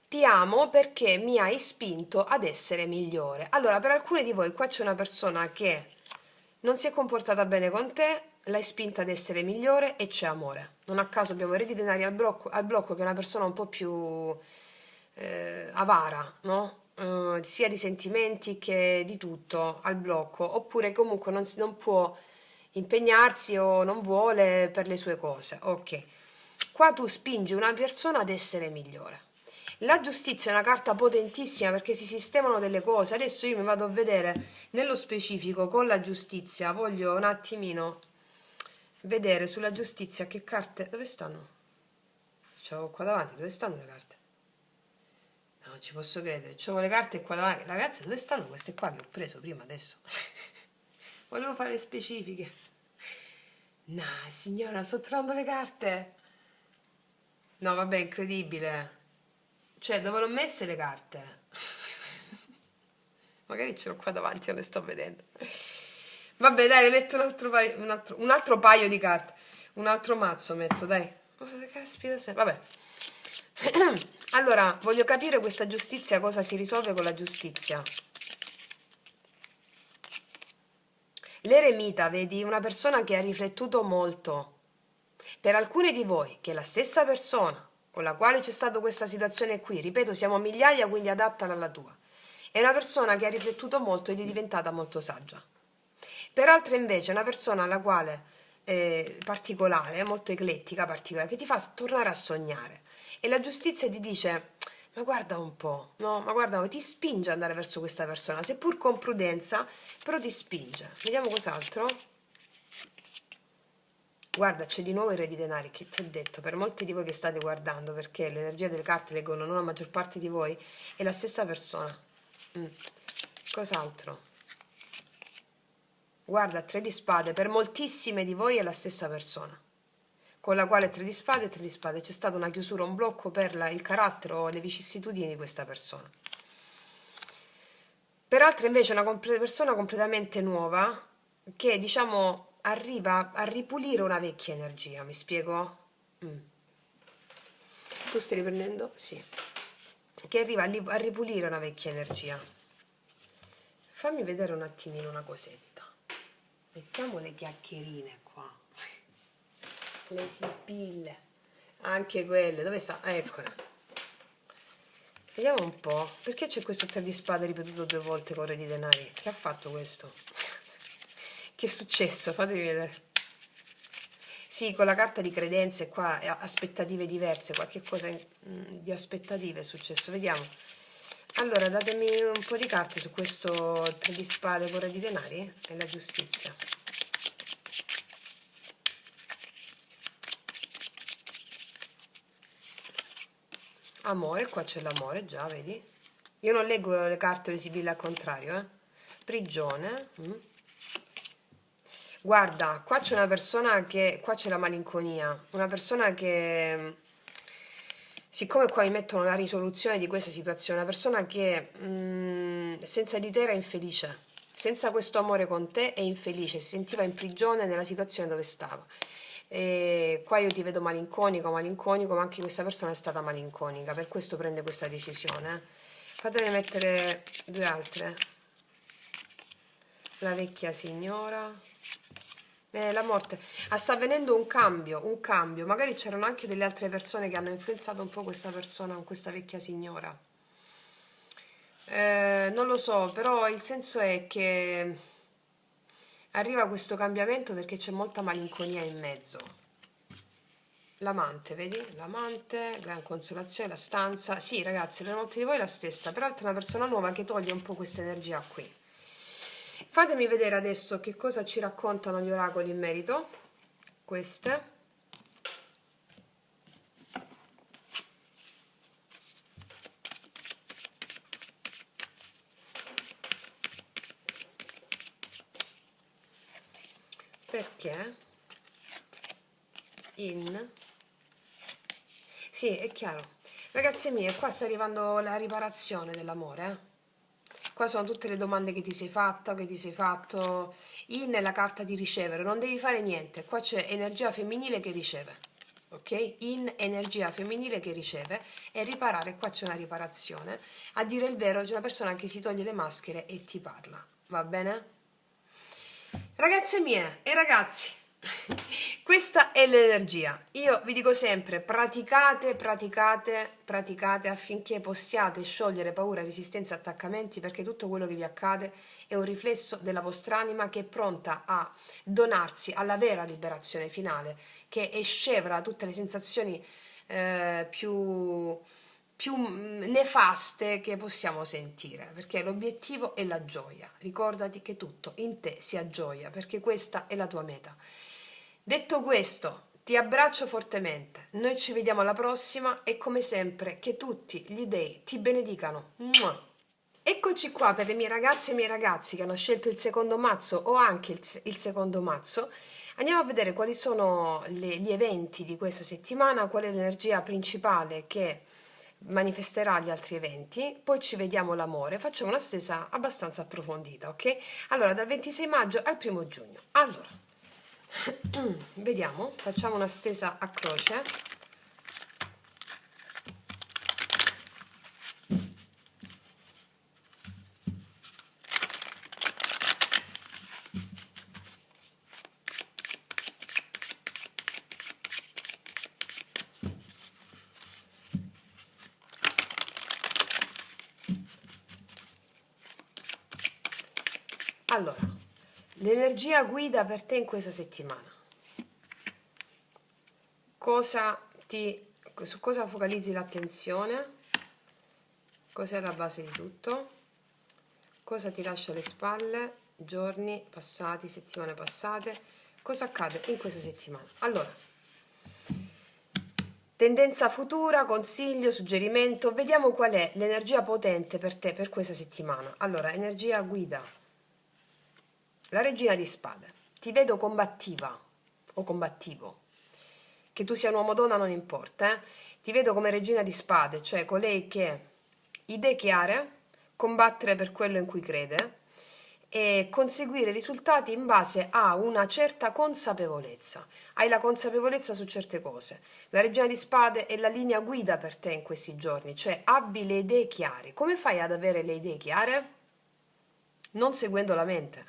Ti amo perché mi hai spinto ad essere migliore. Allora, per alcuni di voi qua c'è una persona che non si è comportata bene con te, l'hai spinta ad essere migliore e c'è amore. Non a caso abbiamo Re di Denari al blocco, che è una persona un po' più avara, no? Sia di sentimenti che di tutto al blocco, oppure comunque non può impegnarsi o non vuole per le sue cose. Ok, qua tu spingi una persona ad essere migliore. La giustizia è una carta potentissima perché si sistemano delle cose. Adesso io mi vado a vedere nello specifico con la giustizia. Voglio un attimino vedere sulla giustizia che carte. Dove stanno? C'avevo qua davanti. Dove stanno le carte? No, non ci posso credere. C'avevo le carte qua davanti. Ragazzi, dove stanno queste qua che ho preso prima adesso? Volevo fare le specifiche. No, signora, sto trovando le carte. No, vabbè, incredibile. Cioè, dove l'ho messe le carte? Magari ce l'ho qua davanti, non le sto vedendo. Vabbè, dai, le metto un altro paio di carte. Un altro mazzo metto, dai. Oh, caspita, vabbè. Allora, voglio capire questa giustizia, cosa si risolve con la giustizia. L'eremita, vedi, una persona che ha riflettuto molto. Per alcuni di voi, che è la stessa persona con la quale c'è stata questa situazione qui, ripeto, siamo migliaia, quindi adattala alla tua. È una persona che ha riflettuto molto ed è diventata molto saggia. Per altre invece è una persona alla quale particolare, molto eclettica, particolare, che ti fa tornare a sognare. E la giustizia ti dice, ma guarda un po', no? Ma guarda, ti spinge ad andare verso questa persona, seppur con prudenza, però ti spinge. Vediamo cos'altro. Guarda, c'è di nuovo il Re di Denari, che ti ho detto, per molti di voi che state guardando, perché l'energia delle carte leggono non la maggior parte di voi, è la stessa persona. Cos'altro? Guarda, Tre di Spade, per moltissime di voi è la stessa persona, con la quale Tre di Spade e Tre di Spade c'è stata una chiusura, un blocco per il carattere o le vicissitudini di questa persona. Per altre invece è una persona completamente nuova che, diciamo, arriva a ripulire una vecchia energia, mi spiego? Tu stai riprendendo? Sì. Che arriva a ripulire una vecchia energia. Fammi vedere un attimino una cosetta. Mettiamo le chiacchierine qua. Le sibille. Anche quelle. Dove sta? Eccola. Vediamo un po'. Perché c'è questo Tre di Spade ripetuto 2 volte con Re di Denari? Che ha fatto questo? Che è successo? Fatemi vedere. Sì, con la carta di credenze qua, aspettative diverse, qualche cosa di aspettative è successo. Vediamo. Allora, datemi un po' di carte su questo Tre di Spade con Re di Denari e la giustizia. Amore, qua c'è l'amore, già, vedi? Io non leggo le carte visibili al contrario, eh? Prigione. Guarda, qua c'è una persona che... Qua c'è la malinconia. Una persona che... Siccome qua mi mettono la risoluzione di questa situazione, una persona che senza di te era infelice. Senza questo amore con te è infelice, si sentiva in prigione nella situazione dove stava. E qua io ti vedo malinconico, malinconico, ma anche questa persona è stata malinconica, per questo prende questa decisione. Fatene mettere 2 altre. la vecchia signora. La morte. Sta avvenendo un cambio. Magari c'erano anche delle altre persone che hanno influenzato un po' questa persona, questa vecchia signora. Non lo so, però il senso è che arriva questo cambiamento perché c'è molta malinconia in mezzo. L'amante, vedi? L'amante, gran consolazione, la stanza. Sì, ragazzi, per molti di voi è la stessa, peraltro è una persona nuova che toglie un po' questa energia qui. Fatemi vedere adesso che cosa ci raccontano gli oracoli in merito. Queste. Perché? Sì, è chiaro. Ragazze mie, qua sta arrivando la riparazione dell'amore, eh? Qua sono tutte le domande che ti sei fatta, che ti sei fatto. In è la carta di ricevere, non devi fare niente. Qua c'è energia femminile che riceve, ok? In energia femminile che riceve e riparare, qua c'è una riparazione. A dire il vero, c'è una persona che si toglie le maschere e ti parla, va bene? Ragazze mie e ragazzi, questa è l'energia. Io vi dico sempre, praticate, praticate, praticate affinché possiate sciogliere paura, resistenza e attaccamenti, perché tutto quello che vi accade è un riflesso della vostra anima che è pronta a donarsi alla vera liberazione finale, che è scevra da tutte le sensazioni più nefaste che possiamo sentire, perché l'obiettivo è la gioia. Ricordati che tutto in te sia gioia, perché questa è la tua meta. Detto questo, ti abbraccio fortemente, noi ci vediamo alla prossima e come sempre che tutti gli dei ti benedicano. Mua! Eccoci qua per le mie ragazze e i miei ragazzi che hanno scelto il secondo mazzo o anche il secondo mazzo. Andiamo a vedere quali sono gli eventi di questa settimana, qual è l'energia principale che manifesterà gli altri eventi, poi ci vediamo l'amore, facciamo una stesa abbastanza approfondita, ok? Allora, dal 26 maggio al 1° giugno. Allora, vediamo, facciamo una stesa a croce. Allora, l'energia guida per te in questa settimana. Su cosa focalizzi l'attenzione? Cos'è la base di tutto? Cosa ti lascia alle spalle? Giorni passati, settimane passate? Cosa accade in questa settimana? Allora, tendenza futura, consiglio, suggerimento, vediamo qual è l'energia potente per te per questa settimana. Allora, energia guida. La regina di spade. Ti vedo combattiva o combattivo. Che tu sia un uomo o donna non importa, Ti vedo come regina di spade, cioè colei che idee chiare, combattere per quello in cui crede e conseguire risultati in base a una certa consapevolezza. Hai la consapevolezza su certe cose. La regina di spade è la linea guida per te in questi giorni, cioè abbi le idee chiare. Come fai ad avere le idee chiare? Non seguendo la mente.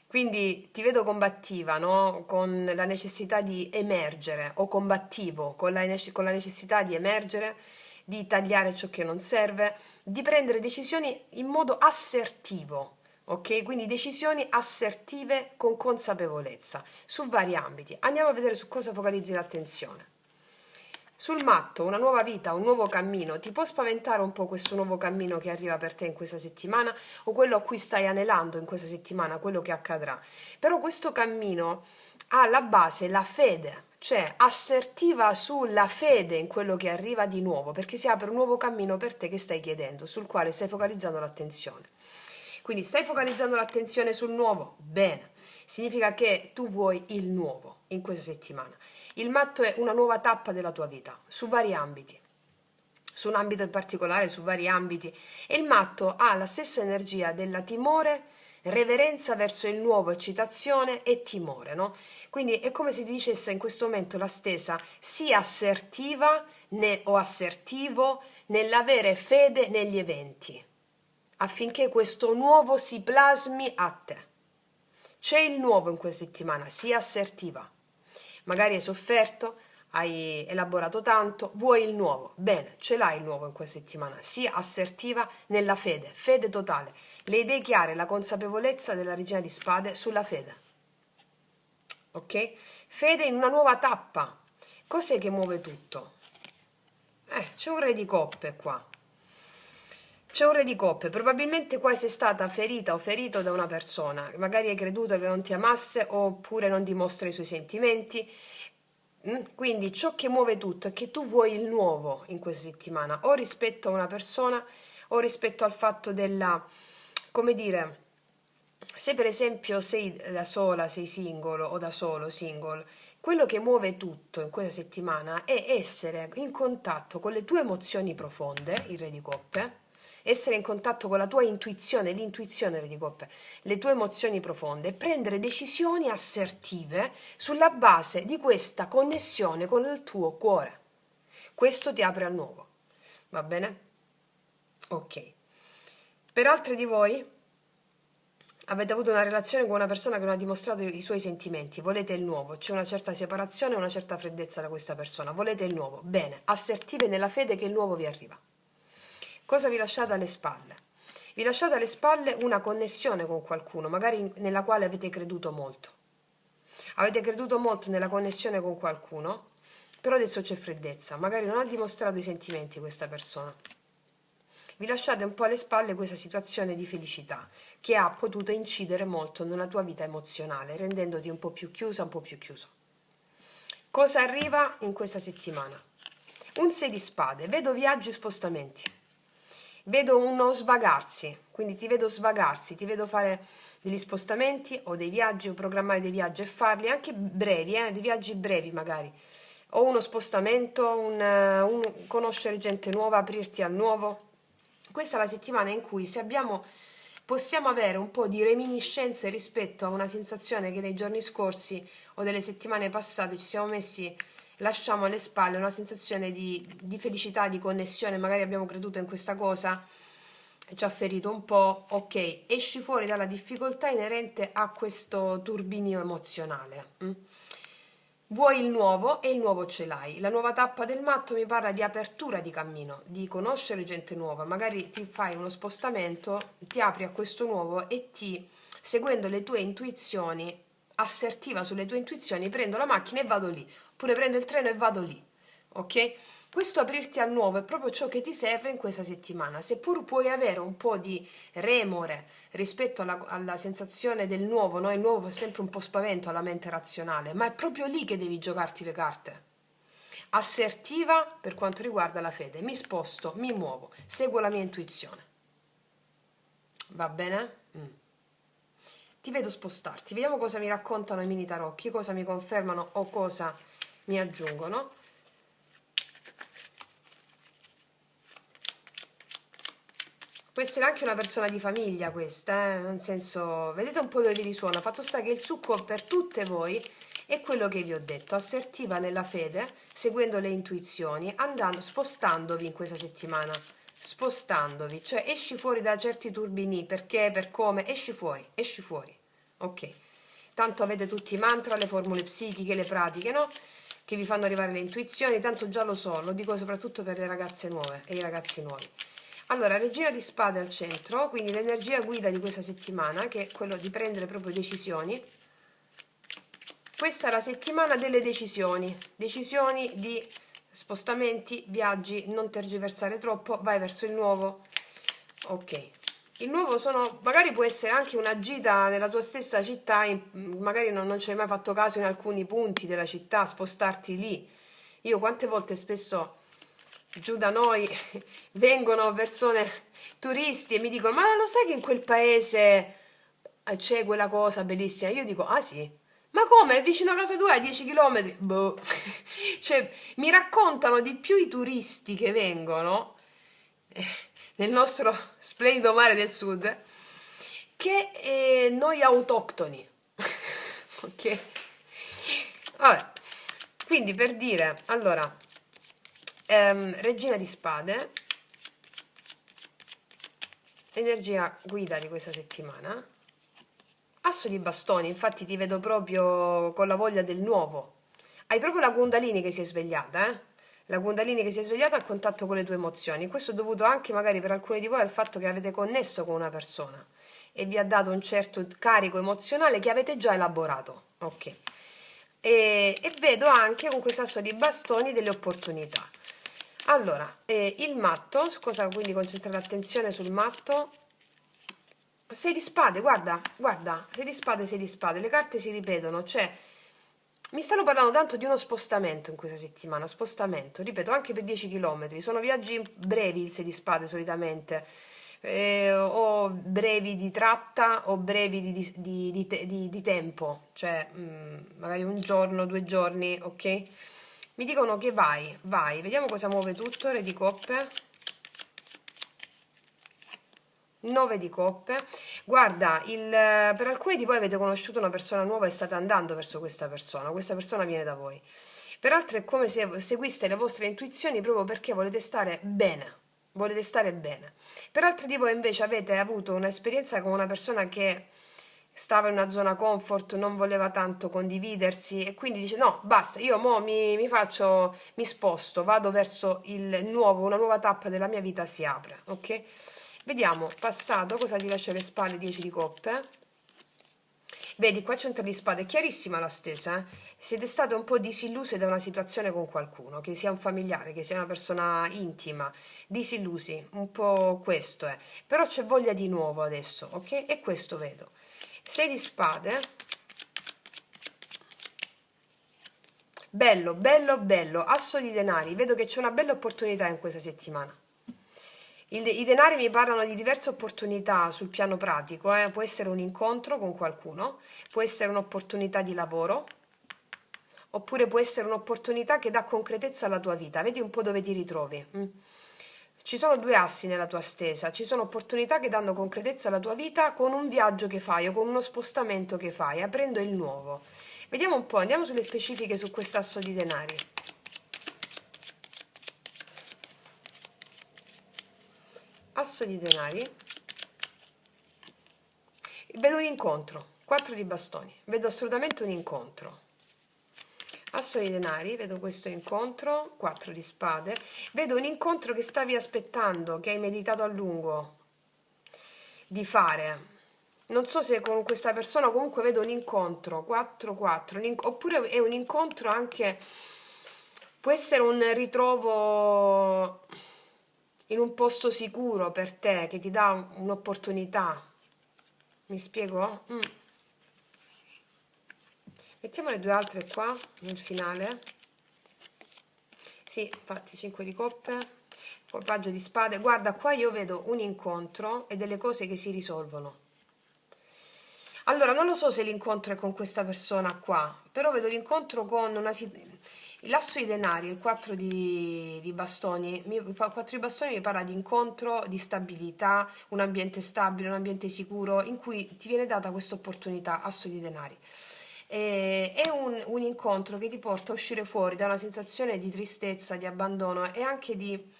Quindi ti vedo combattiva, no? Con la necessità di emergere, o combattivo, con la necessità di emergere, di tagliare ciò che non serve, di prendere decisioni in modo assertivo, ok? Quindi decisioni assertive con consapevolezza su vari ambiti. Andiamo a vedere su cosa focalizzi l'attenzione. Sul matto, una nuova vita, un nuovo cammino, ti può spaventare un po' questo nuovo cammino che arriva per te in questa settimana o quello a cui stai anelando in questa settimana, quello che accadrà. Però questo cammino ha alla base la fede, cioè assertiva sulla fede in quello che arriva di nuovo, perché si apre un nuovo cammino per te che stai chiedendo, sul quale stai focalizzando l'attenzione. Quindi stai focalizzando l'attenzione sul nuovo? Bene, significa che tu vuoi il nuovo in questa settimana. Il matto è una nuova tappa della tua vita, su vari ambiti, su un ambito in particolare, su vari ambiti. E il matto ha la stessa energia della timore, reverenza verso il nuovo, eccitazione e timore, no? Quindi è come se ti dicesse in questo momento la stessa, sii assertiva o assertivo nell'avere fede negli eventi. affinché questo nuovo si plasmi a te. C'è il nuovo in questa settimana, sii assertiva. Magari hai sofferto, hai elaborato tanto, vuoi il nuovo. Bene, ce l'hai il nuovo in questa settimana. Sii assertiva nella fede, fede totale. Le idee chiare, la consapevolezza della regina di spade sulla fede. Ok? Fede in una nuova tappa. Cos'è che muove tutto? C'è un re di coppe qua. C'è un re di coppe, probabilmente qua sei stata ferita o ferito da una persona, magari hai creduto che non ti amasse oppure non dimostra i suoi sentimenti. Quindi ciò che muove tutto è che tu vuoi il nuovo in questa settimana, o rispetto a una persona o rispetto al fatto della, come dire, se per esempio sei da sola, sei singolo o da solo, single, quello che muove tutto in questa settimana è essere in contatto con le tue emozioni profonde, il re di coppe, essere in contatto con la tua intuizione, l'intuizione re di coppe, le tue emozioni profonde e prendere decisioni assertive sulla base di questa connessione con il tuo cuore. Questo ti apre al nuovo. Va bene? Ok. Per altri di voi avete avuto una relazione con una persona che non ha dimostrato i suoi sentimenti, volete il nuovo, c'è una certa separazione, una certa freddezza da questa persona, volete il nuovo. Bene, assertive nella fede che il nuovo vi arriva. Cosa vi lasciate alle spalle? Vi lasciate alle spalle una connessione con qualcuno, magari nella quale avete creduto molto. Avete creduto molto nella connessione con qualcuno, però adesso c'è freddezza, magari non ha dimostrato i sentimenti questa persona. Vi lasciate un po' alle spalle questa situazione di felicità che ha potuto incidere molto nella tua vita emozionale, rendendoti un po' più chiusa, un po' più chiuso. Cosa arriva in questa settimana? Un 6 di spade, vedo viaggi e spostamenti. Vedo uno svagarsi, quindi ti vedo svagarsi, ti vedo fare degli spostamenti o dei viaggi o programmare dei viaggi e farli anche brevi, dei viaggi brevi magari, o uno spostamento, conoscere gente nuova, aprirti al nuovo. Questa è la settimana in cui possiamo avere un po' di reminiscenze rispetto a una sensazione che nei giorni scorsi o delle settimane passate ci siamo messi, lasciamo alle spalle, una sensazione di felicità, di connessione, magari abbiamo creduto in questa cosa, ci ha ferito un po', ok, esci fuori dalla difficoltà inerente a questo turbinio emozionale. Vuoi il nuovo e il nuovo ce l'hai. La nuova tappa del matto mi parla di apertura di cammino, di conoscere gente nuova. Magari ti fai uno spostamento, ti apri a questo nuovo e seguendo le tue intuizioni, assertiva sulle tue intuizioni, prendo la macchina e vado lì. Oppure prendo il treno e vado lì. Ok? Questo aprirti al nuovo è proprio ciò che ti serve in questa settimana. Seppur puoi avere un po' di remore rispetto alla sensazione del nuovo, no? Il nuovo fa sempre un po' spavento alla mente razionale, ma è proprio lì che devi giocarti le carte. Assertiva per quanto riguarda la fede. Mi sposto, mi muovo, seguo la mia intuizione. Va bene? Ti vedo spostarti. Vediamo cosa mi raccontano i mini tarocchi, cosa mi confermano o cosa mi aggiungono. Può essere anche una persona di famiglia questa, nel senso, vedete un po' dove vi risuona. Fatto sta che il succo per tutte voi è quello che vi ho detto, assertiva nella fede, seguendo le intuizioni, spostandovi in questa settimana, spostandovi, cioè esci fuori da certi turbini, perché, per come, esci fuori, ok. Tanto avete tutti i mantra, le formule psichiche, le pratiche, no? Che vi fanno arrivare le intuizioni, tanto già lo so, lo dico soprattutto per le ragazze nuove e i ragazzi nuovi. Allora, regina di spade al centro, quindi l'energia guida di questa settimana, che è quello di prendere proprio decisioni. Questa è la settimana delle decisioni di spostamenti, viaggi, non tergiversare troppo, vai verso il nuovo. Ok. Il nuovo magari può essere anche una gita nella tua stessa città, magari non ci hai mai fatto caso in alcuni punti della città, spostarti lì. Io quante volte spesso giù da noi vengono persone, turisti, e mi dicono: ma lo sai che in quel paese c'è quella cosa bellissima? Io dico: ah sì, ma come? È vicino a casa tua, a 10 km? Boh. Cioè, mi raccontano di più i turisti che vengono nel nostro splendido mare del sud che noi autoctoni. Ok? Vabbè, quindi per dire, allora, regina di spade, energia guida di questa settimana. Asso di bastoni, infatti ti vedo proprio con la voglia del nuovo. Hai proprio la Kundalini che si è svegliata, eh? La Kundalini che si è svegliata a contatto con le tue emozioni. Questo è dovuto anche magari per alcuni di voi al fatto che avete connesso con una persona e vi ha dato un certo carico emozionale che avete già elaborato. Ok. E vedo anche con questo asso di bastoni delle opportunità. Allora, il matto, cosa quindi concentrare l'attenzione sul matto? 6 di spade, guarda, guarda, 6 di spade, 6 di spade, le carte si ripetono, cioè mi stanno parlando tanto di uno spostamento in questa settimana, spostamento, ripeto, anche per 10 km, sono viaggi brevi il 6 di spade solitamente, o brevi di tratta o brevi di tempo, cioè magari un giorno, 2 giorni, ok? Mi dicono che vai, vai, vediamo cosa muove tutto, re di coppe. 9 di coppe. Guarda, per alcuni di voi avete conosciuto una persona nuova e state andando verso questa persona viene da voi. Per altri è come se seguiste le vostre intuizioni proprio perché volete stare bene, volete stare bene. Per altri di voi invece avete avuto un'esperienza con una persona che stava in una zona comfort, non voleva tanto condividersi e quindi dice no, basta, io mo mi sposto, vado verso il nuovo, una nuova tappa della mia vita si apre, ok? Vediamo, passato, cosa ti lascia alle spalle, 10 di coppe. Vedi, qua c'è un 3 di spade, è chiarissima la stesa, eh? Siete state un po' disilluse da una situazione con qualcuno, che sia un familiare, che sia una persona intima, disillusi, un po' questo è. Però c'è voglia di nuovo adesso, ok? E questo vedo. 6 di spade. Bello, bello, bello, asso di denari, vedo che c'è una bella opportunità in questa settimana. I denari mi parlano di diverse opportunità sul piano pratico, può essere un incontro con qualcuno, può essere un'opportunità di lavoro, oppure può essere un'opportunità che dà concretezza alla tua vita. Vedi un po' dove ti ritrovi. Ci sono due assi nella tua stesa, ci sono opportunità che danno concretezza alla tua vita con un viaggio che fai o con uno spostamento che fai, aprendo il nuovo. Vediamo un po', andiamo sulle specifiche su quest'asso di denari. Asso di denari. Vedo un incontro, 4 di bastoni, vedo assolutamente un incontro. Asso di denari, vedo questo incontro, 4 di spade, vedo un incontro che stavi aspettando, che hai meditato a lungo di fare. Non so se con questa persona, comunque vedo un incontro, 4-4, oppure è un incontro anche, può essere un ritrovo in un posto sicuro per te, che ti dà un'opportunità. Mi spiego? Mettiamo le due altre qua nel finale. Sì, infatti 5 di coppe, poi paggio di spade. Guarda, qua io vedo un incontro e delle cose che si risolvono. Allora, non lo so se l'incontro è con questa persona qua, però vedo l'incontro con l'asso di denari, il 4 di bastoni. Il 4 di bastoni mi parla di incontro, di stabilità, un ambiente stabile, un ambiente sicuro, in cui ti viene data questa opportunità, asso di denari. È un incontro che ti porta a uscire fuori da una sensazione di tristezza, di abbandono e anche di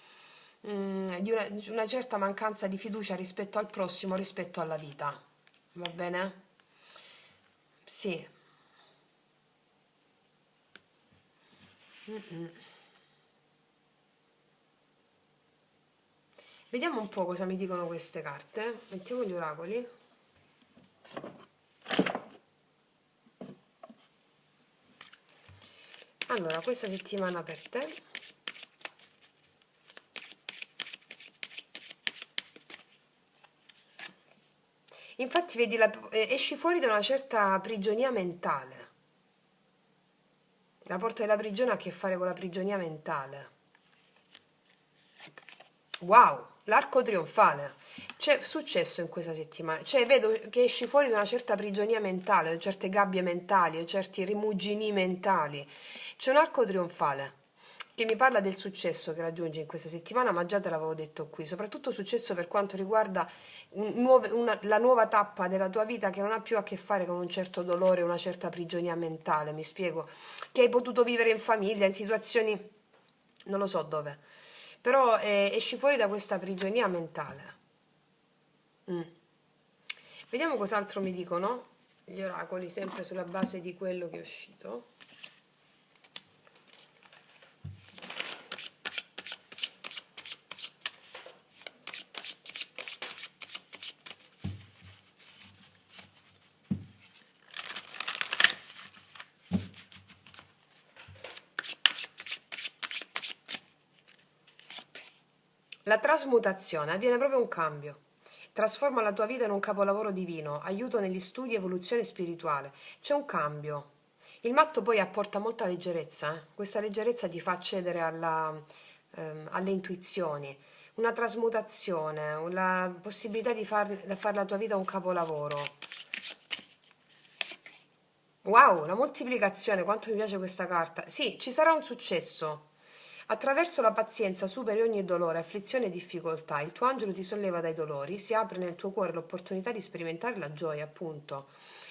una certa mancanza di fiducia rispetto al prossimo, rispetto alla vita. Va bene? Sì. Vediamo un po' cosa mi dicono queste carte. Mettiamo gli oracoli. Allora, questa settimana per te. Infatti, vedi, esci fuori da una certa prigionia mentale. La porta della prigione ha a che fare con la prigionia mentale. Wow, l'arco trionfale. C'è successo in questa settimana. Cioè, vedo che esci fuori da una certa prigionia mentale, da certe gabbie mentali, da certi rimugini mentali. C'è un arco trionfale che mi parla del successo che raggiungi in questa settimana, ma già te l'avevo detto qui, soprattutto successo per quanto riguarda la nuova tappa della tua vita che non ha più a che fare con un certo dolore, una certa prigionia mentale, mi spiego, che hai potuto vivere in famiglia, in situazioni, non lo so dove, però esci fuori da questa prigionia mentale. Mm. Vediamo cos'altro mi dicono gli oracoli, sempre sulla base di quello che è uscito. La trasmutazione avviene proprio un cambio. Trasforma la tua vita in un capolavoro divino, aiuto negli studi, evoluzione spirituale. C'è un cambio. Il matto poi apporta molta leggerezza, eh. Questa leggerezza ti fa accedere alle intuizioni, una trasmutazione, la possibilità di fare la tua vita un capolavoro. Wow, la moltiplicazione, quanto mi piace questa carta. Sì, ci sarà un successo. Attraverso la pazienza superi ogni dolore, afflizione e difficoltà. Il tuo angelo ti solleva dai dolori, si apre nel tuo cuore l'opportunità di sperimentare la gioia, appunto.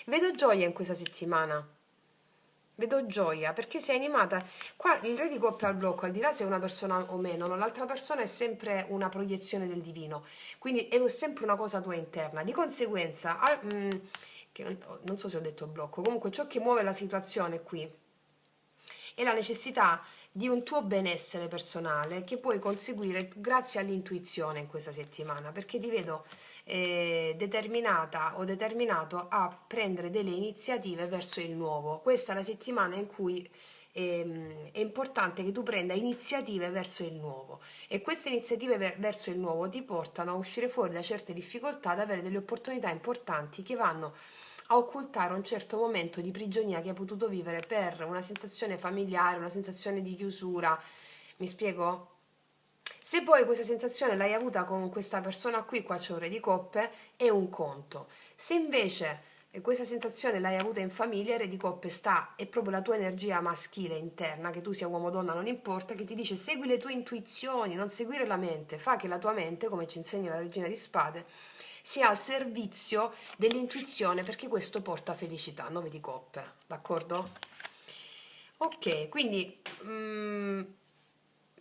Vedo gioia in questa settimana. Vedo gioia perché sei animata. Qua il re di coppia al blocco, al di là se è una persona o meno, no? L'altra persona è sempre una proiezione del divino, quindi è sempre una cosa tua interna. Di conseguenza, che non so se ho detto blocco, comunque ciò che muove la situazione qui è la necessità di un tuo benessere personale che puoi conseguire grazie all'intuizione in questa settimana, perché ti vedo determinata o determinato a prendere delle iniziative verso il nuovo. Questa è la settimana in cui è importante che tu prenda iniziative verso il nuovo e queste iniziative verso il nuovo ti portano a uscire fuori da certe difficoltà, ad avere delle opportunità importanti che vanno a occultare un certo momento di prigionia che hai potuto vivere per una sensazione familiare, una sensazione di chiusura. Mi spiego? Se poi questa sensazione l'hai avuta con questa persona qui, qua c'è un re di coppe, è un conto. Se invece questa sensazione l'hai avuta in famiglia, il re di coppe è proprio la tua energia maschile interna, che tu sia uomo o donna, non importa, che ti dice segui le tue intuizioni, non seguire la mente, fa che la tua mente, come ci insegna la regina di spade, sia al servizio dell'intuizione perché questo porta felicità, 9 di coppe, d'accordo? Ok, quindi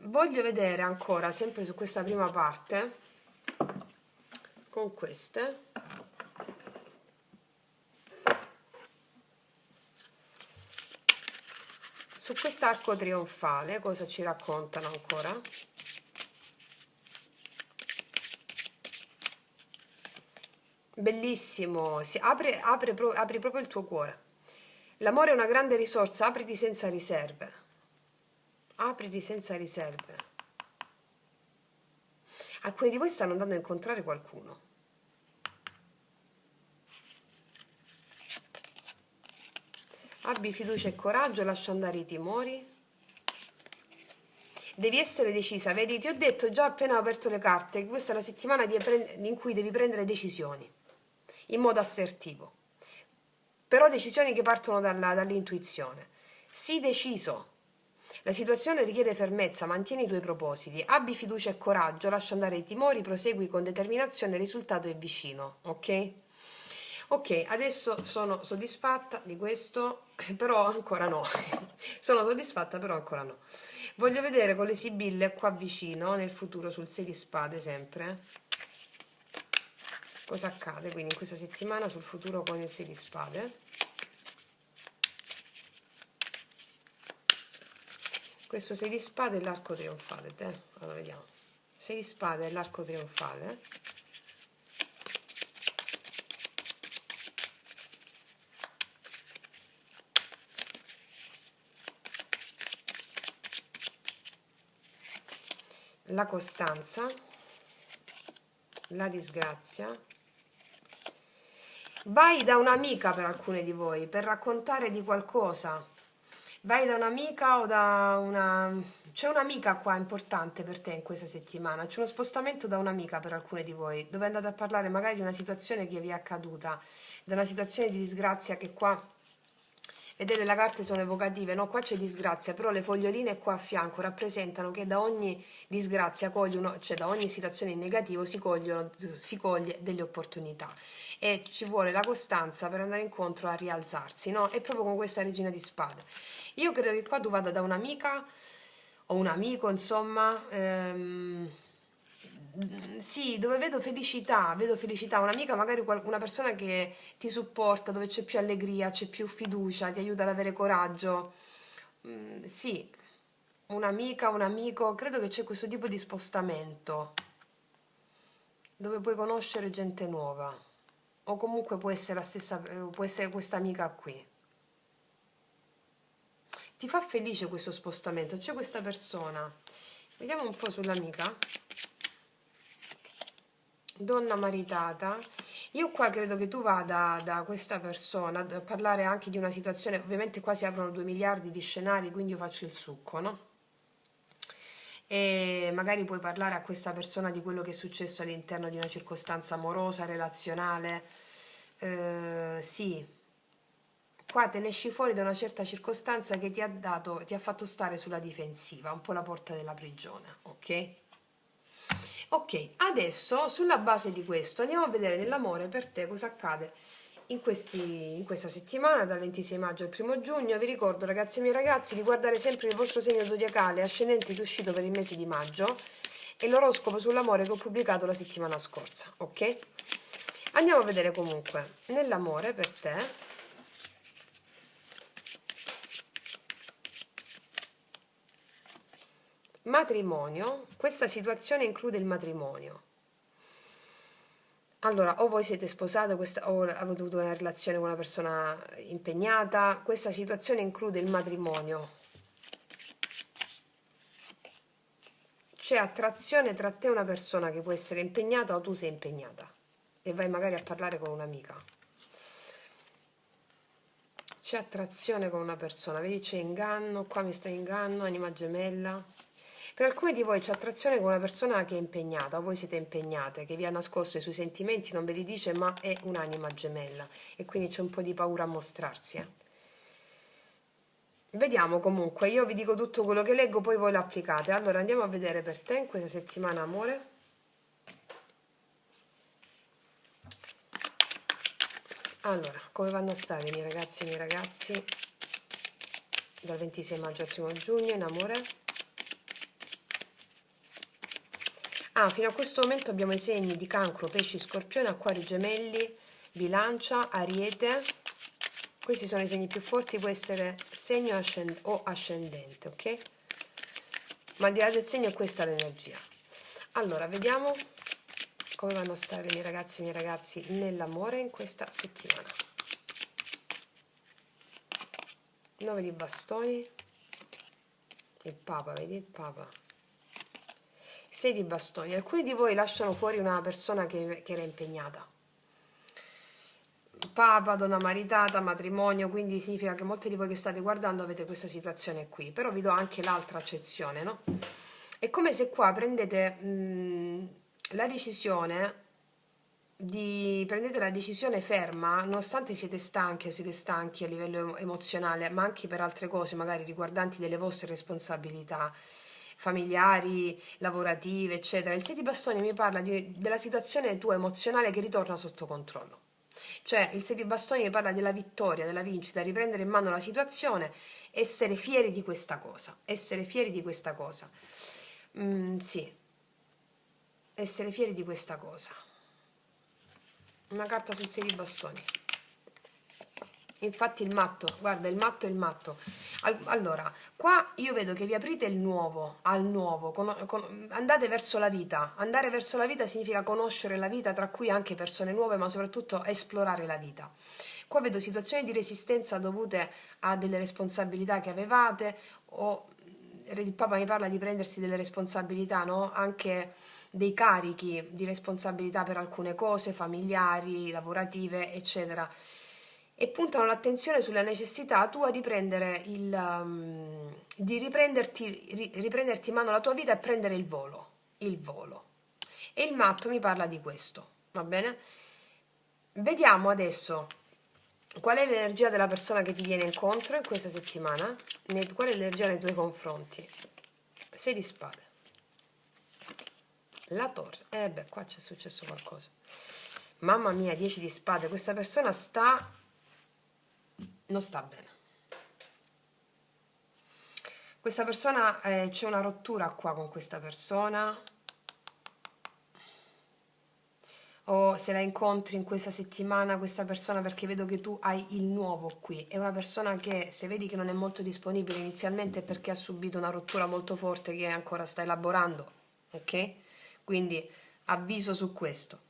voglio vedere ancora, sempre su questa prima parte, con queste, su quest'arco trionfale, cosa ci raccontano ancora? Bellissimo, apri proprio il tuo cuore. L'amore è una grande risorsa, apriti senza riserve. Apriti senza riserve. Alcuni di voi stanno andando a incontrare qualcuno. Abbi fiducia e coraggio, lascia andare i timori. Devi essere decisa, vedi, ti ho detto già appena ho aperto le carte che questa è la settimana in cui devi prendere decisioni in modo assertivo, però decisioni che partono dall'intuizione. Sii deciso. La situazione richiede fermezza, mantieni i tuoi propositi, abbi fiducia e coraggio, lascia andare i timori, prosegui con determinazione, il risultato è vicino, ok? Ok, adesso sono soddisfatta di questo, però ancora no. Sono soddisfatta, però ancora no. Voglio vedere con le sibille qua vicino, nel futuro, sul 6 di spade sempre, cosa accade quindi in questa settimana sul futuro con il 6 di spade. Questo 6 di spade è l'arco trionfale, allora vediamo. 6 di spade è l'arco trionfale. La costanza, la disgrazia. Vai da un'amica per alcune di voi per raccontare di qualcosa. Vai da un'amica o da una... C'è un'amica qua importante per te in questa settimana. C'è uno spostamento da un'amica per alcune di voi, dove andate a parlare magari di una situazione che vi è accaduta, di una situazione di disgrazia che qua... Vedete, le carte sono evocative, no? Qua c'è disgrazia, però le foglioline qua a fianco rappresentano che da ogni disgrazia cioè da ogni situazione in negativo si coglie delle opportunità e ci vuole la costanza per andare incontro a rialzarsi, no? È proprio con questa regina di spade. Io credo che qua tu vada da un'amica o un amico, insomma, sì, dove vedo felicità, un'amica, magari una persona che ti supporta, dove c'è più allegria, c'è più fiducia, ti aiuta ad avere coraggio. Sì, un'amica, un amico, credo che c'è questo tipo di spostamento dove puoi conoscere gente nuova o comunque può essere la stessa, può essere questa amica qui. Ti fa felice questo spostamento, c'è questa persona. Vediamo un po' sull'amica. Donna maritata. Io qua credo che tu vada da questa persona a parlare anche di una situazione, ovviamente qua si aprono 2 miliardi di scenari, quindi io faccio il succo, no? E magari puoi parlare a questa persona di quello che è successo all'interno di una circostanza amorosa, relazionale. Sì, qua te ne esci fuori da una certa circostanza che ti ha fatto stare sulla difensiva, un po' la porta della prigione, ok? Ok, adesso sulla base di questo andiamo a vedere nell'amore per te cosa accade in questa settimana dal 26 maggio al 1° giugno. Vi ricordo, ragazzi e miei ragazzi, di guardare sempre il vostro segno zodiacale ascendente che è uscito per il mese di maggio e l'oroscopo sull'amore che ho pubblicato la settimana scorsa, ok? Andiamo a vedere comunque nell'amore per te. Matrimonio, questa situazione include il matrimonio. Allora, o voi siete sposate o avete avuto una relazione con una persona impegnata, questa situazione include il matrimonio. C'è attrazione tra te e una persona che può essere impegnata o tu sei impegnata e vai magari a parlare con un'amica. C'è attrazione con una persona, vedi c'è inganno, qua mi sta inganno, anima gemella. Per alcuni di voi c'è attrazione con una persona che è impegnata, o voi siete impegnate, che vi ha nascosto i suoi sentimenti, non ve li dice, ma è un'anima gemella e quindi c'è un po' di paura a mostrarsi. Vediamo comunque, io vi dico tutto quello che leggo, poi voi lo applicate. Allora andiamo a vedere per te in questa settimana, amore. Allora, come vanno a stare i miei ragazzi e i miei ragazzi dal 26 maggio al 1° giugno in amore? Ah, fino a questo momento abbiamo i segni di Cancro, Pesci, Scorpione, Acquario, Gemelli, Bilancia, Ariete. Questi sono i segni più forti, può essere segno o ascendente, ok? Ma al di là del segno è questa l'energia. Allora, vediamo come vanno a stare i miei ragazzi e i miei ragazzi nell'amore in questa settimana. 9 di bastoni, il Papa, vedi il Papa. 6 di bastoni. Alcuni di voi lasciano fuori una persona che era impegnata. Papa, donna maritata, matrimonio, quindi significa che molti di voi che state guardando avete questa situazione qui, però vi do anche l'altra accezione, no? È come se qua prendete la decisione prendete la decisione ferma, nonostante siete stanchi o siete stanchi a livello emozionale, ma anche per altre cose, magari riguardanti delle vostre responsabilità familiari, lavorative, eccetera. Il 6 di bastoni mi parla della situazione tua emozionale che ritorna sotto controllo. Cioè, il 6 di bastoni mi parla della vittoria, della vincita, riprendere in mano la situazione, essere fieri di questa cosa, essere fieri di questa cosa. Sì, essere fieri di questa cosa. Una carta sul 6 di bastoni. Infatti il matto, guarda, il matto è il matto. Allora, qua io vedo che vi aprite il nuovo, al nuovo, andate verso la vita. Andare verso la vita significa conoscere la vita, tra cui anche persone nuove, ma soprattutto esplorare la vita. Qua vedo situazioni di resistenza dovute a delle responsabilità che avevate, o il Papa mi parla di prendersi delle responsabilità, no? Anche dei carichi di responsabilità per alcune cose, familiari, lavorative, eccetera, e puntano l'attenzione sulla necessità tua di prendere di riprenderti in mano la tua vita e prendere il volo, il volo. E il matto mi parla di questo, va bene? Vediamo adesso qual è l'energia della persona che ti viene incontro in questa settimana, qual è l'energia nei tuoi confronti. 6 di spade. La torre. Beh, qua c'è successo qualcosa. Mamma mia, 10 di spade. Questa persona non sta bene. Questa persona, c'è una rottura qua con questa persona. o se la incontri in questa settimana questa persona, perché vedo che tu hai il nuovo qui. È una persona che, se vedi che non è molto disponibile inizialmente, è perché ha subito una rottura molto forte che ancora sta elaborando, ok? Quindi avviso su questo.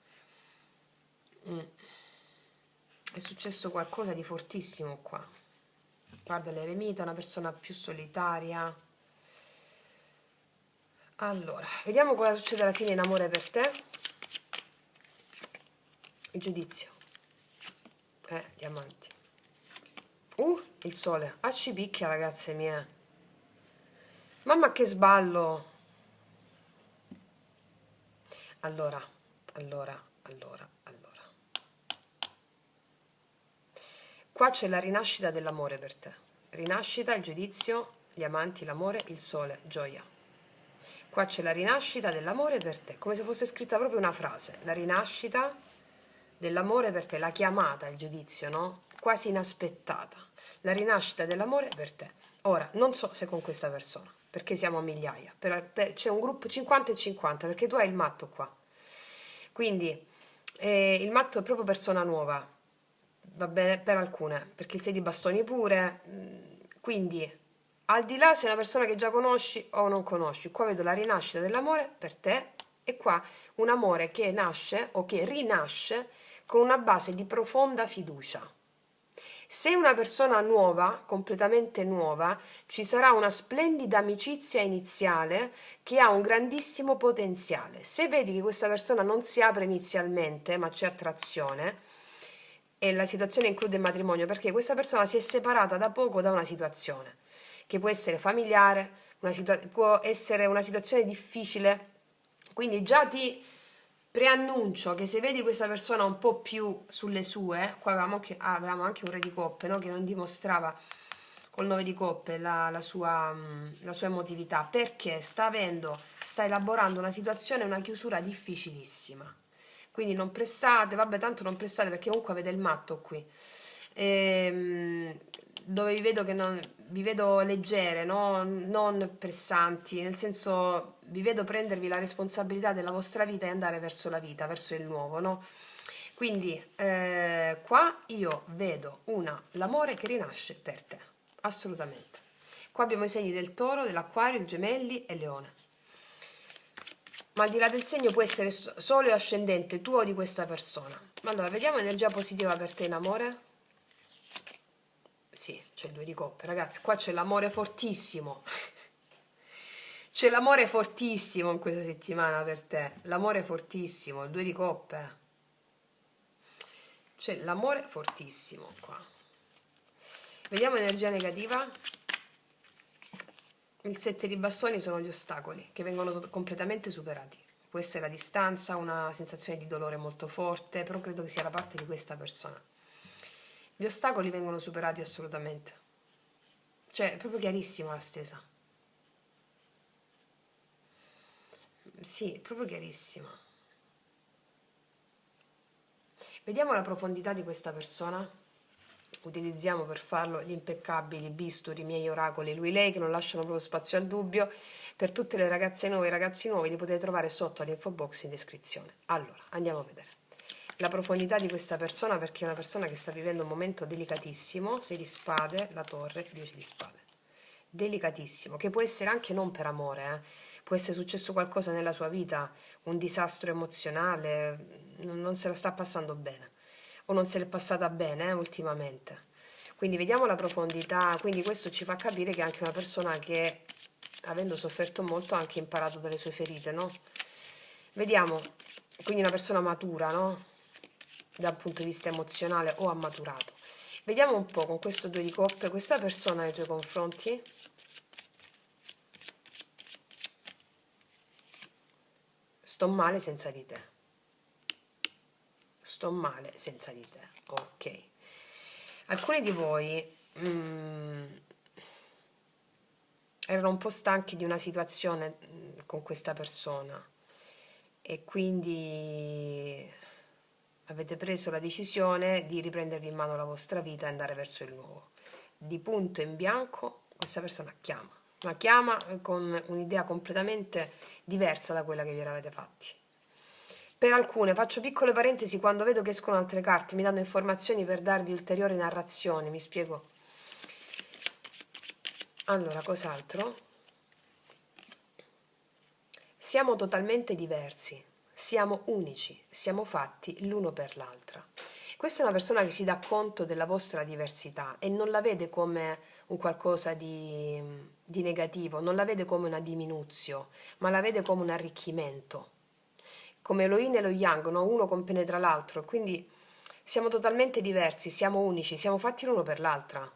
È successo qualcosa di fortissimo qua. Guarda l'eremita, una persona più solitaria. Allora, vediamo cosa succede alla fine in amore per te. Il giudizio. Diamanti. Il sole. Ah, ci picchia, ragazze mie. Mamma che sballo. Allora, allora. Qua c'è la rinascita dell'amore per te. Rinascita, il giudizio, gli amanti, l'amore, il sole, gioia. Qua c'è la rinascita dell'amore per te, come se fosse scritta proprio una frase. La rinascita dell'amore per te, la chiamata, il giudizio, no? Quasi inaspettata. La rinascita dell'amore per te. Ora, non so se con questa persona, perché siamo a migliaia, c'è un gruppo 50 e 50, perché tu hai il matto qua. Quindi il matto è proprio persona nuova, va bene per alcune, perché il 6 di bastoni pure, quindi al di là se è una persona che già conosci o non conosci, qua vedo la rinascita dell'amore per te e qua un amore che nasce o che rinasce con una base di profonda fiducia. Se una persona nuova, completamente nuova, ci sarà una splendida amicizia iniziale che ha un grandissimo potenziale. Se vedi che questa persona non si apre inizialmente, ma c'è attrazione, e la situazione include il matrimonio, perché questa persona si è separata da poco da una situazione, che può essere familiare, può essere una situazione difficile, quindi già ti preannuncio che se vedi questa persona un po' più sulle sue, qua avevamo anche un re di coppe, no? Che non dimostrava col 9 di coppe la sua emotività, perché sta elaborando una situazione, una chiusura difficilissima. Quindi non pressate, vabbè, tanto non pressate perché comunque avete il matto qui. Dove vi vedo leggere, no? Non pressanti, nel senso vi vedo prendervi la responsabilità della vostra vita e andare verso la vita, verso il nuovo, no? Quindi qua io vedo l'amore che rinasce per te, assolutamente. Qua abbiamo i segni del toro, dell'acquario, il gemelli e leone. Ma al di là del segno può essere sole o ascendente tuo o di questa persona. Ma allora, vediamo energia positiva per te in amore. Sì, c'è il 2 di coppe, ragazzi, qua c'è l'amore fortissimo. C'è l'amore fortissimo in questa settimana per te. L'amore fortissimo, il 2 di coppe. C'è l'amore fortissimo qua. Vediamo energia negativa. Il 7 di bastoni sono gli ostacoli che vengono completamente superati. Può essere la distanza, una sensazione di dolore molto forte, però credo che sia la parte di questa persona. Gli ostacoli vengono superati assolutamente. Cioè, è proprio chiarissima la stesa. Sì, è proprio chiarissima. Vediamo la profondità di questa persona. Utilizziamo per farlo gli impeccabili bisturi, i miei oracoli, lui lei, che non lasciano proprio spazio al dubbio. Per tutte le ragazze nuove e i ragazzi nuovi li potete trovare sotto all'info box in descrizione. Allora, andiamo a vedere la profondità di questa persona, perché è una persona che sta vivendo un momento delicatissimo. 6 di spade, la torre, 10 di spade. Delicatissimo, che può essere anche non per amore, può essere successo qualcosa nella sua vita, un disastro emozionale, non se la sta passando bene o non se l'è passata bene ultimamente. Quindi vediamo la profondità, quindi questo ci fa capire che è anche una persona che, avendo sofferto molto, ha anche imparato dalle sue ferite, no? Vediamo, quindi una persona matura, no? Dal punto di vista emozionale o ha maturato. Vediamo un po' con questo 2 di coppe, questa persona nei tuoi confronti. Sto male senza di te. Sto male senza di te. Ok. Alcuni di voi erano un po' stanchi di una situazione con questa persona e quindi avete preso la decisione di riprendervi in mano la vostra vita e andare verso il nuovo. Di punto in bianco questa persona chiama, ma chiama con un'idea completamente diversa da quella che vi eravate fatti. Per alcune, faccio piccole parentesi, quando vedo che escono altre carte mi danno informazioni per darvi ulteriori narrazioni, mi spiego. Allora, cos'altro? Siamo totalmente diversi, siamo unici, siamo fatti l'uno per l'altra. Questa è una persona che si dà conto della vostra diversità e non la vede come un qualcosa di negativo, non la vede come una diminuzione, ma la vede come un arricchimento, come lo yin e lo yang, no? Uno compenetra l'altro, quindi siamo totalmente diversi, siamo unici, siamo fatti l'uno per l'altra,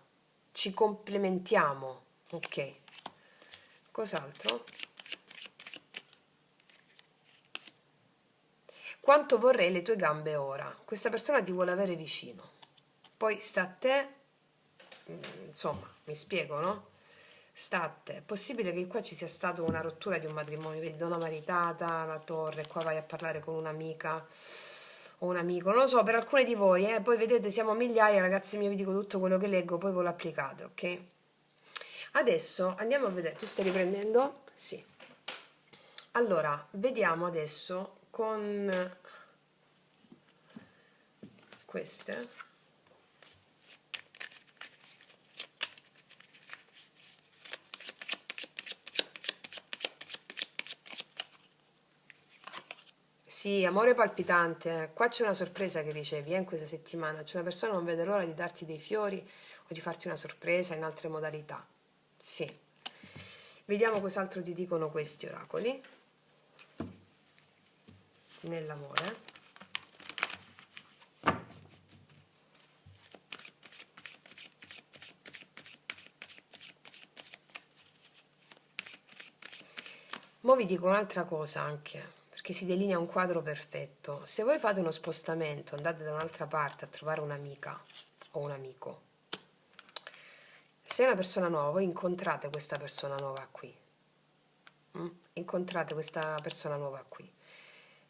ci complementiamo, ok? Cos'altro? Quanto vorrei le tue gambe ora. Questa persona ti vuole avere vicino. Poi sta a te, insomma, mi spiego, no? Sta a te. È possibile che qua ci sia stata una rottura di un matrimonio, vedi, donna maritata, la torre, qua vai a parlare con un'amica o un amico, non lo so, per alcune di voi, poi vedete, siamo migliaia, ragazzi miei, vi dico tutto quello che leggo, poi voi lo applicate, ok? Adesso andiamo a vedere, tu stai riprendendo? Sì. Allora, vediamo adesso con queste. Sì, amore palpitante, qua c'è una sorpresa che ricevi in questa settimana, c'è una persona che non vede l'ora di darti dei fiori o di farti una sorpresa in altre modalità. Sì. Vediamo cos'altro ti dicono questi oracoli nell'amore. Mo' vi dico un'altra cosa anche, perché si delinea un quadro perfetto. Se voi fate uno spostamento, andate da un'altra parte a trovare un'amica o un amico, se è una persona nuova, voi incontrate questa persona nuova qui. Incontrate questa persona nuova qui.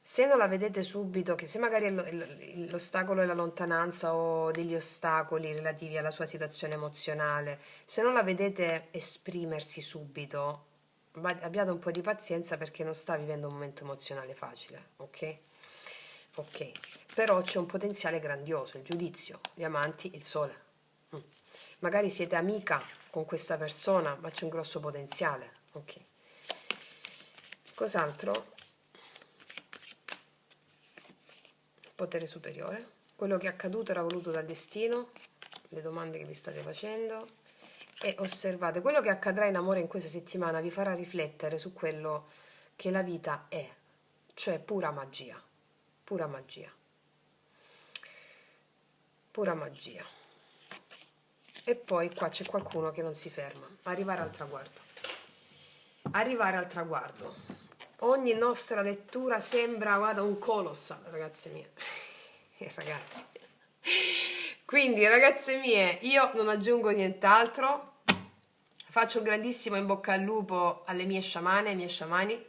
Se non la vedete subito, che se magari l'ostacolo è la lontananza o degli ostacoli relativi alla sua situazione emozionale, se non la vedete esprimersi subito, abbiate un po' di pazienza perché non sta vivendo un momento emozionale facile, ok? Ok, però c'è un potenziale grandioso, il giudizio, gli amanti, il sole. Magari siete amica con questa persona, ma c'è un grosso potenziale, ok? Cos'altro? Potere superiore. Quello che è accaduto era voluto dal destino, le domande che vi state facendo e osservate. Quello che accadrà in amore in questa settimana vi farà riflettere su quello che la vita è, cioè pura magia, pura magia, pura magia. E poi qua c'è qualcuno che non si ferma, arrivare al traguardo. Arrivare al traguardo. Ogni nostra lettura sembra, guarda, un colossal, ragazze mie. Ragazzi. Quindi, ragazze mie, io non aggiungo nient'altro. Faccio un grandissimo in bocca al lupo alle mie sciamane, ai miei sciamani.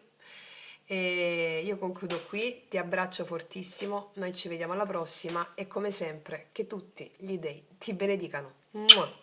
E io concludo qui, ti abbraccio fortissimo, noi ci vediamo alla prossima e come sempre che tutti gli dei ti benedicano. Mua.